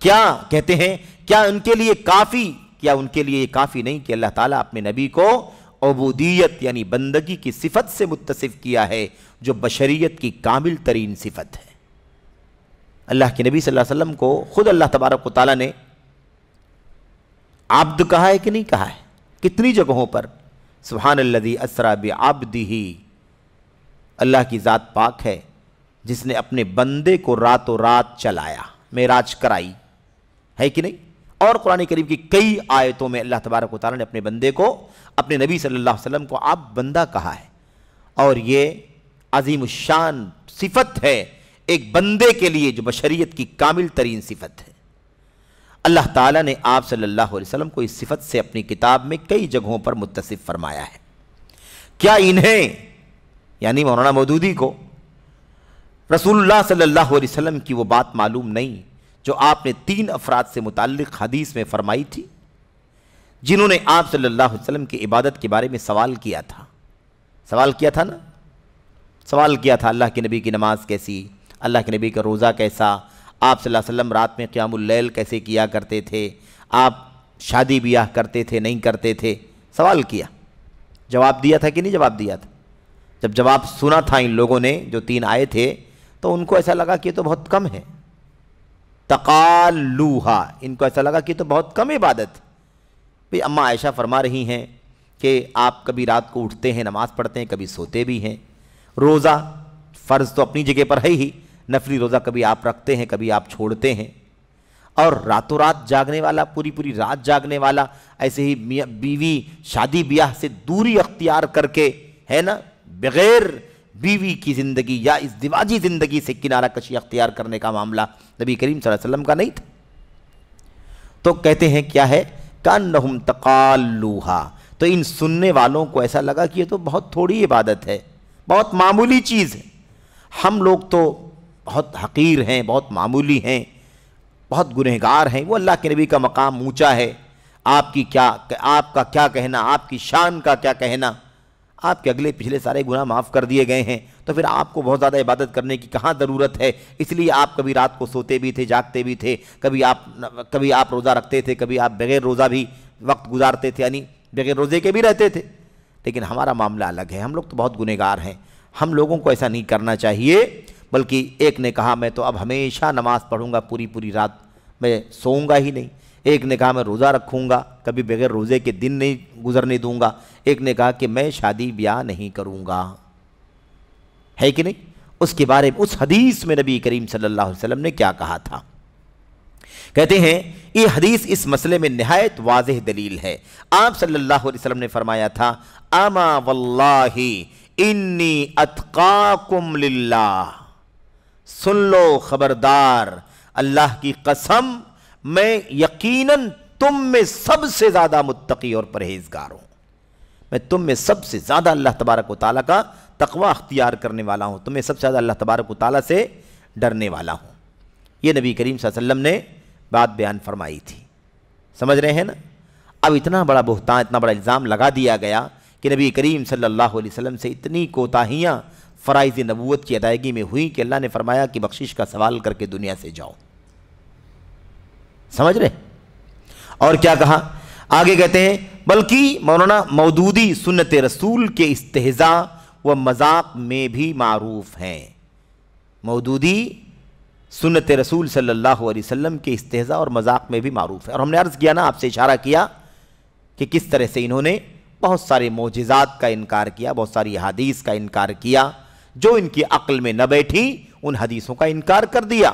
کیا کہتے ہیں، کیا ان کے لیے کافی، کیا ان کے لیے یہ کافی نہیں کہ اللہ تعالیٰ اپنے نبی کو عبودیت یعنی بندگی کی صفت سے متصف کیا ہے، جو بشریت کی کامل ترین صفت ہے۔ اللہ کے نبی صلی اللہ علیہ وسلم کو خود اللہ تبارک و تعالیٰ نے عبد کہا ہے کہ نہیں کہا ہے؟ کتنی جگہوں پر سبحان الذی اسری بعبدہ، اللہ کی ذات پاک ہے جس نے اپنے بندے کو راتوں رات چلایا، معراج کرائی، ہے کہ نہیں؟ اور قرآن کریم کی کئی آیتوں میں اللہ تبارک و تعالیٰ نے اپنے بندے کو، اپنے نبی صلی اللہ علیہ وسلم کو عبد، بندہ کہا ہے، اور یہ عظیم الشان صفت ہے ایک بندے کے لیے جو بشریت کی کامل ترین صفت ہے۔ اللہ تعالیٰ نے آپ صلی اللہ علیہ وسلم کو اس صفت سے اپنی کتاب میں کئی جگہوں پر متصف فرمایا ہے۔ کیا انہیں یعنی مولانا مودودی کو رسول اللہ صلی اللہ علیہ وسلم کی وہ بات معلوم نہیں جو آپ نے 3 افراد سے متعلق حدیث میں فرمائی تھی، جنہوں نے آپ صلی اللہ علیہ وسلم کی عبادت کے بارے میں سوال کیا تھا؟ سوال کیا تھا نا؟ سوال کیا تھا اللہ کے نبی کی نماز کیسی، اللہ کے نبی کا روزہ کیسا، آپ صلی اللہ علیہ وسلم رات میں قیام اللیل کیسے کیا کرتے تھے، آپ شادی بیاہ کرتے تھے نہیں کرتے تھے، سوال کیا، جواب دیا تھا کہ نہیں جواب دیا تھا؟ جب جواب سنا تھا ان لوگوں نے جو 3 آئے تھے تو ان کو ایسا لگا کہ یہ تو بہت کم ہے، تقالوہا، ان کو ایسا لگا کہ یہ تو بہت کم عبادت۔ بھئی اماں عائشہ فرما رہی ہیں کہ آپ کبھی رات کو اٹھتے ہیں نماز پڑھتے ہیں، کبھی سوتے بھی ہیں، روزہ فرض تو اپنی جگہ پر ہے ہی، نفلی روزہ کبھی آپ رکھتے ہیں کبھی آپ چھوڑتے ہیں، اور راتوں رات جاگنے والا، پوری پوری رات جاگنے والا، ایسے ہی بیوی شادی بیاہ سے دوری اختیار کر کے، ہے نا، بغیر بیوی کی زندگی یا ازدواجی زندگی سے کنارہ کشی اختیار کرنے کا معاملہ، نبی کریم صلی اللہ علیہ وسلم کا نہیں تھا۔ تو کہتے ہیں کیا ہے، کأنہم تقالوہا، تو ان سننے والوں کو ایسا لگا کہ یہ تو بہت تھوڑی عبادت ہے، بہت معمولی چیز ہے، ہم لوگ تو بہت حقیر ہیں، بہت معمولی ہیں، بہت گنہگار ہیں، وہ اللہ کے نبی کا مقام اونچا ہے، آپ کا کیا کہنا، آپ کی شان کا کیا کہنا، آپ کے اگلے پچھلے سارے گناہ معاف کر دیے گئے ہیں، تو پھر آپ کو بہت زیادہ عبادت کرنے کی کہاں ضرورت ہے، اس لیے آپ کبھی رات کو سوتے بھی تھے، جاگتے بھی تھے، کبھی آپ روزہ رکھتے تھے، کبھی آپ بغیر روزہ بھی وقت گزارتے تھے، یعنی بغیر روزے کے بھی رہتے تھے، لیکن ہمارا معاملہ الگ ہے، ہم لوگ تو بہت گنہگار ہیں، ہم لوگوں کو ایسا نہیں کرنا چاہیے۔ بلکہ ایک نے کہا میں تو اب ہمیشہ نماز پڑھوں گا، پوری رات میں سوؤں گا ہی نہیں، ایک نے کہا میں روزہ رکھوں گا، کبھی بغیر روزے کے دن نہیں گزرنے دوں گا، ایک نے کہا کہ میں شادی بیاہ نہیں کروں گا، ہے کہ نہیں؟ اس کے بارے میں اس حدیث میں نبی کریم صلی اللہ علیہ وسلم نے کیا کہا تھا؟ کہتے ہیں یہ حدیث اس مسئلے میں نہایت واضح دلیل ہے۔ آپ صلی اللہ علیہ وسلم نے فرمایا تھا، اما واللہ انی اتقاکم للہ، سن لو خبردار، اللہ کی قسم میں یقیناً تم میں سب سے زیادہ متقی اور پرہیزگار ہوں، میں تم میں سب سے زیادہ اللہ تبارک و تعالیٰ کا تقوی اختیار کرنے والا ہوں، تمہیں سب سے زیادہ اللہ تبارک و تعالیٰ سے ڈرنے والا ہوں۔ یہ نبی کریم صلی اللہ علیہ وسلم نے بات بیان فرمائی تھی، سمجھ رہے ہیں نا؟ اب اتنا بڑا بہتان، اتنا بڑا الزام لگا دیا گیا کہ نبی کریم صلی اللہ علیہ وسلم سے اتنی کوتاہیاں فرائض نبوت کی ادائیگی میں ہوئیں کہ اللہ نے فرمایا کہ بخشش کا سوال کر کے دنیا سے جاؤ، سمجھ رہے؟ اور کیا کہا آگے؟ کہتے ہیں بلکہ مولانا مودودی سنت رسول کے استہزاء و مذاق میں بھی معروف ہیں، مودودی سنت رسول صلی اللہ علیہ وسلم کے استہزاء اور مذاق میں بھی معروف ہے۔ اور ہم نے عرض کیا نا، آپ سے اشارہ کیا کہ کس طرح سے انہوں نے بہت سارے معجزات کا انکار کیا، بہت ساری حدیث کا انکار کیا، جو ان کی عقل میں نہ بیٹھی ان حدیثوں کا انکار کر دیا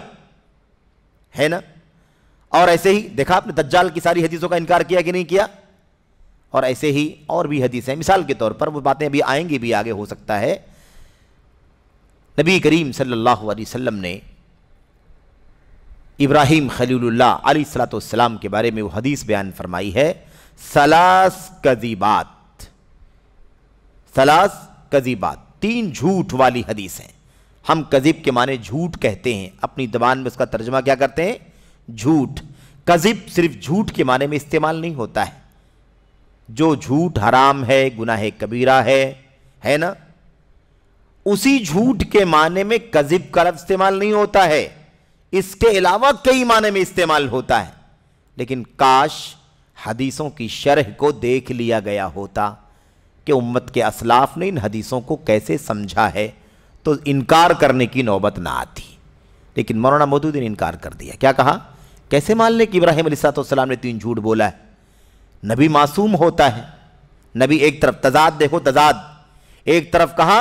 ہے نا۔ اور ایسے ہی دیکھا آپ نے دجال کی ساری حدیثوں کا انکار کیا کہ نہیں کیا؟ اور ایسے ہی اور بھی حدیثیں، مثال کے طور پر وہ باتیں ابھی آئیں گی بھی، آگے ہو سکتا ہے۔ نبی کریم صلی اللہ علیہ وسلم نے ابراہیم خلیل اللہ علیہ السلام کے بارے میں وہ حدیث بیان فرمائی ہے، ثلاث کذبات، ثلاث کذبات، تین جھوٹ والی حدیث ہیں۔ ہم کذب کے معنی جھوٹ کہتے ہیں، اپنی زبان میں اس کا ترجمہ کیا کرتے ہیں؟ جھوٹ۔ کذب صرف جھوٹ کے معنی میں استعمال نہیں ہوتا ہے، جو جھوٹ حرام ہے، گناہ کبیرہ ہے نا، اسی جھوٹ کے معنی میں کذب کا لفظ استعمال نہیں ہوتا ہے، اس کے علاوہ کئی معنی میں استعمال ہوتا ہے۔ لیکن کاش حدیثوں کی شرح کو دیکھ لیا گیا ہوتا کہ امت کے اسلاف نے ان حدیثوں کو کیسے سمجھا ہے، تو انکار کرنے کی نوبت نہ آتی۔ لیکن مولانا مودودی نے انکار کر دیا۔ کیا کہا؟ کیسے مان لیں کہ ابراہیم علیہ السلام نے تین جھوٹ بولا ہے؟ نبی معصوم ہوتا ہے، نبی ایک طرف تضاد، دیکھو تضاد، ایک طرف کہا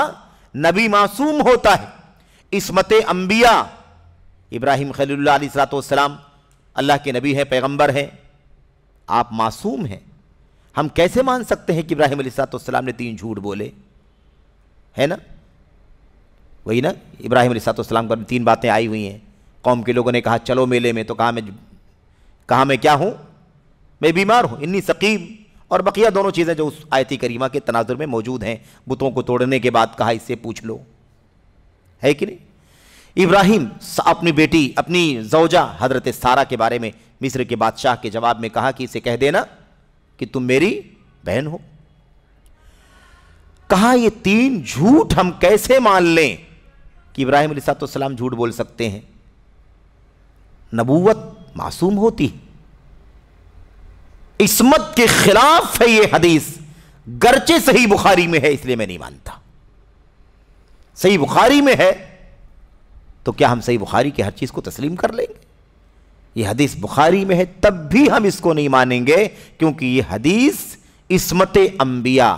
نبی معصوم ہوتا ہے، عصمت انبیاء، ابراہیم خلیل اللہ علیہ السلام اللہ کے نبی ہے، پیغمبر ہے، آپ معصوم ہیں، ہم کیسے مان سکتے ہیں کہ ابراہیم علیہ السلام نے تین جھوٹ بولے؟ ہے نا؟ وہی نا، ابراہیم علیہ السلام پر تین باتیں آئی ہوئی ہیں، قوم کے لوگوں نے کہا چلو میلے میں، تو کہا میں کیا ہوں؟ میں بیمار ہوں، انی سقیم، اور بقیہ دونوں چیزیں جو اس آیت کریمہ کے تناظر میں موجود ہیں، بتوں کو توڑنے کے بعد کہا اس سے پوچھ لو، ہے کہ نہیں؟ ابراہیم اپنی بیٹی، اپنی زوجہ حضرت سارہ کے بارے میں مصر کے بادشاہ کے جواب میں کہا کہ اسے کہہ دینا کہ تم میری بہن ہو۔ کہا یہ تین جھوٹ ہم کیسے مان لیں کہ ابراہیم علیہ السلام جھوٹ بول سکتے ہیں؟ نبوت معصوم ہوتی، عصمت کے خلاف ہے یہ حدیث، گرچہ صحیح بخاری میں ہے، اس لیے میں نہیں مانتا۔ صحیح بخاری میں ہے تو کیا ہم صحیح بخاری کی ہر چیز کو تسلیم کر لیں گے؟ یہ حدیث بخاری میں ہے تب بھی ہم اس کو نہیں مانیں گے، کیونکہ یہ حدیث عصمت انبیاء،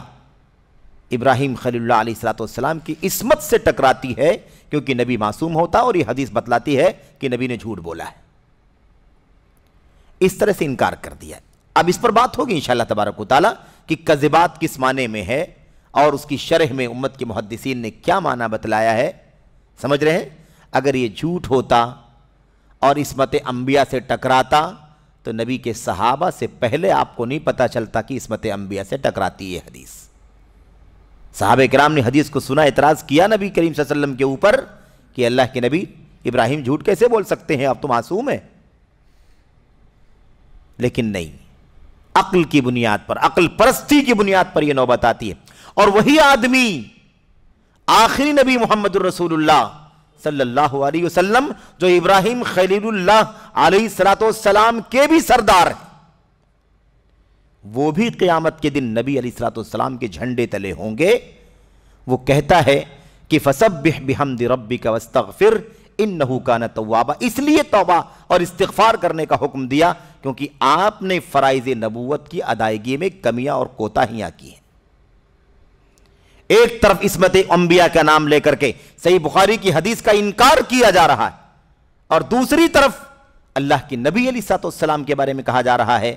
ابراہیم خلیل اللہ علیہ السلام کی عصمت سے ٹکراتی ہے، کیونکہ نبی معصوم ہوتا، اور یہ حدیث بتلاتی ہے کہ نبی نے جھوٹ بولا ہے۔ اس طرح سے انکار کر دیا۔ اب اس پر بات ہوگی انشاءاللہ تبارک و تعالی کہ کذبات کس معنی میں ہے، اور اس کی شرح میں امت کے محدثین نے کیا معنی بتلایا ہے، سمجھ رہے ہیں؟ اگر یہ جھوٹ ہوتا اور عصمت انبیاء سے ٹکراتا تو نبی کے صحابہ سے پہلے آپ کو نہیں پتا چلتا کہ عصمت انبیاء سے ٹکراتی ہے حدیث۔ صحابہ کرام نے حدیث کو سنا، اعتراض کیا نبی کریم صلی اللہ علیہ وسلم کے اوپر کہ اللہ کے نبی ابراہیم جھوٹ کیسے بول سکتے ہیں، اب تو معصوم ہے۔ لیکن نہیں، عقل کی بنیاد پر، عقل پرستی کی بنیاد پر یہ نوبت آتی ہے، اور وہی آدمی آخری نبی محمد الرسول اللہ صلی اللہ علیہ وسلم جو ابراہیم خلیل اللہ علیہ السلام کے بھی سردار ہیں، وہ بھی قیامت کے دن نبی علیہ السلام کے جھنڈے تلے ہوں گے۔ وہ کہتا ہے کہ فَسَبِّحْ بِحَمْدِ رَبِّكَ وَاسْتَغْفِرْ إِنَّهُ كَانَ تَوَّابًا، اس لیے توبہ اور استغفار کرنے کا حکم دیا کیونکہ آپ نے فرائض نبوت کی ادائیگی میں کمیاں اور کوتاہیاں کی ہیں۔ ایک طرف عصمت انبیاء کا نام لے کر کے صحیح بخاری کی حدیث کا انکار کیا جا رہا ہے، اور دوسری طرف اللہ کے نبی علیہ السلام کے بارے میں کہا جا رہا ہے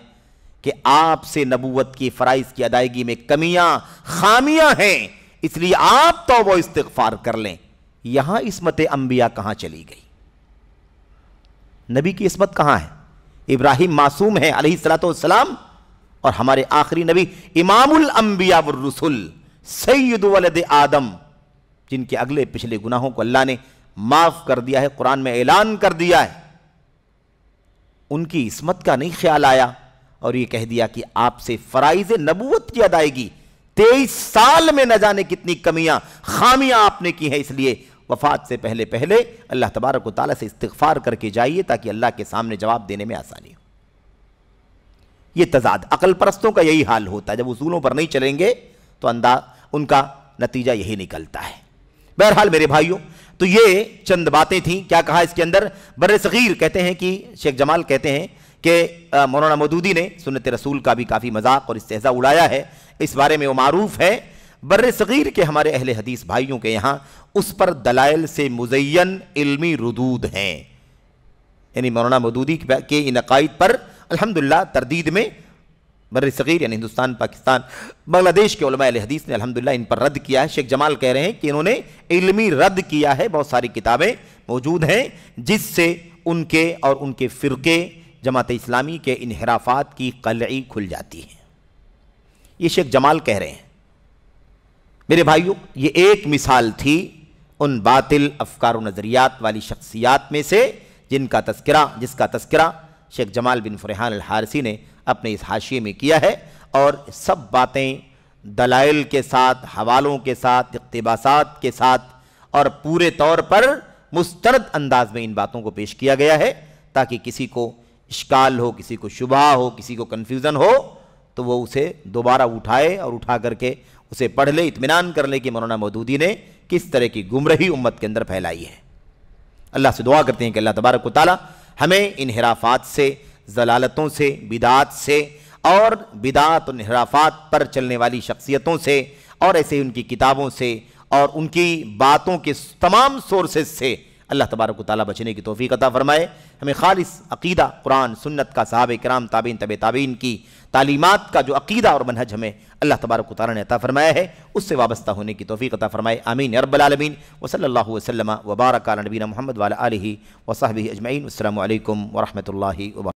کہ آپ سے نبوت کی فرائض کی ادائیگی میں کمیاں خامیاں ہیں، اس لیے آپ توبہ و استغفار کر لیں۔ یہاں عصمت انبیاء کہاں چلی گئی؟ نبی کی عصمت کہاں ہے؟ ابراہیم معصوم ہے علیہ السلام، اور ہمارے آخری نبی امام الانبیاء والرسل سید ولد آدم، جن کے اگلے پچھلے گناہوں کو اللہ نے معاف کر دیا ہے، قرآن میں اعلان کر دیا ہے، ان کی عصمت کا نہیں خیال آیا، اور یہ کہہ دیا کہ آپ سے فرائض نبوت کی ادائیگی 23 سال میں نہ جانے کتنی کمیاں خامیاں آپ نے کی ہیں، اس لیے وفات سے پہلے پہلے اللہ تبارک و تعالیٰ سے استغفار کر کے جائیے تاکہ اللہ کے سامنے جواب دینے میں آسانی ہو۔ یہ تضاد عقل پرستوں کا یہی حال ہوتا ہے، جب اصولوں پر نہیں چلیں گے تو ان کا نتیجہ یہی نکلتا ہے۔ بہرحال میرے بھائیوں، تو یہ چند باتیں تھیں۔ کیا کہا اس کے اندر؟ بر صغیر کہتے ہیں کہ شیخ جمال کہتے ہیں کہ مولانا مودودی نے سنت رسول کا بھی کافی مذاق اور استہزاء اڑایا ہے، اس بارے میں وہ معروف ہے۔ بر صغیر کے ہمارے اہل حدیث بھائیوں کے یہاں اس پر دلائل سے مزین علمی ردود ہیں، یعنی مولانا مودودی کے ان عقائد پر الحمدللہ تردید میں بر صغیر یعنی ہندوستان، پاکستان، بنگلہ دیش کے علماء اہل حدیث نے الحمدللہ ان پر رد کیا ہے۔ شیخ جمال کہہ رہے ہیں کہ انہوں نے علمی رد کیا ہے، بہت ساری کتابیں موجود ہیں جس سے ان کے اور ان کے فرقے جماعت اسلامی کے انحرافات کی قلعی کھل جاتی ہے۔ یہ شیخ جمال کہہ رہے ہیں۔ میرے بھائیوں، یہ ایک مثال تھی ان باطل افکار و نظریات والی شخصیات میں سے جس کا تذکرہ شیخ جمال بن فرحان الحارثی نے اپنے اس حاشیے میں کیا ہے، اور سب باتیں دلائل کے ساتھ، حوالوں کے ساتھ، اقتباسات کے ساتھ اور پورے طور پر مسترد انداز میں ان باتوں کو پیش کیا گیا ہے تاکہ کسی کو اشکال ہو، کسی کو شبہ ہو، کسی کو کنفیوژن ہو تو وہ اسے دوبارہ اٹھائے اور اٹھا کر کے اسے پڑھ لے، اطمینان کر لے کہ مولانا مودودی نے کس طرح کی گمراہی امت کے اندر پھیلائی ہے۔ اللہ سے دعا کرتے ہیں کہ اللہ تبارک و تعالی ہمیں انحرافات سے، ضلالتوں سے، بدعات سے اور بدعات و انحرافات پر چلنے والی شخصیتوں سے اور ایسے ان کی کتابوں سے اور ان کی باتوں کے تمام سورسز سے اللہ تبارک و تعالیٰ بچنے کی توفیق عطا فرمائے۔ ہمیں خالص عقیدہ قرآن سنت کا، صحابہ کرام، تابعین، تبع تابعین کی تعلیمات کا جو عقیدہ اور منہج ہمیں اللہ تبارک و تعالیٰ نے عطا فرمایا ہے اس سے وابستہ ہونے کی توفیق عطا فرمائے۔ آمین یا رب العالمین۔ وصلی اللہ وسلم وبارک علی نبینا محمد وعلی آلہ وصحبہ اجمعین۔ السلام علیکم ورحمۃ اللہ وبرکاتہ۔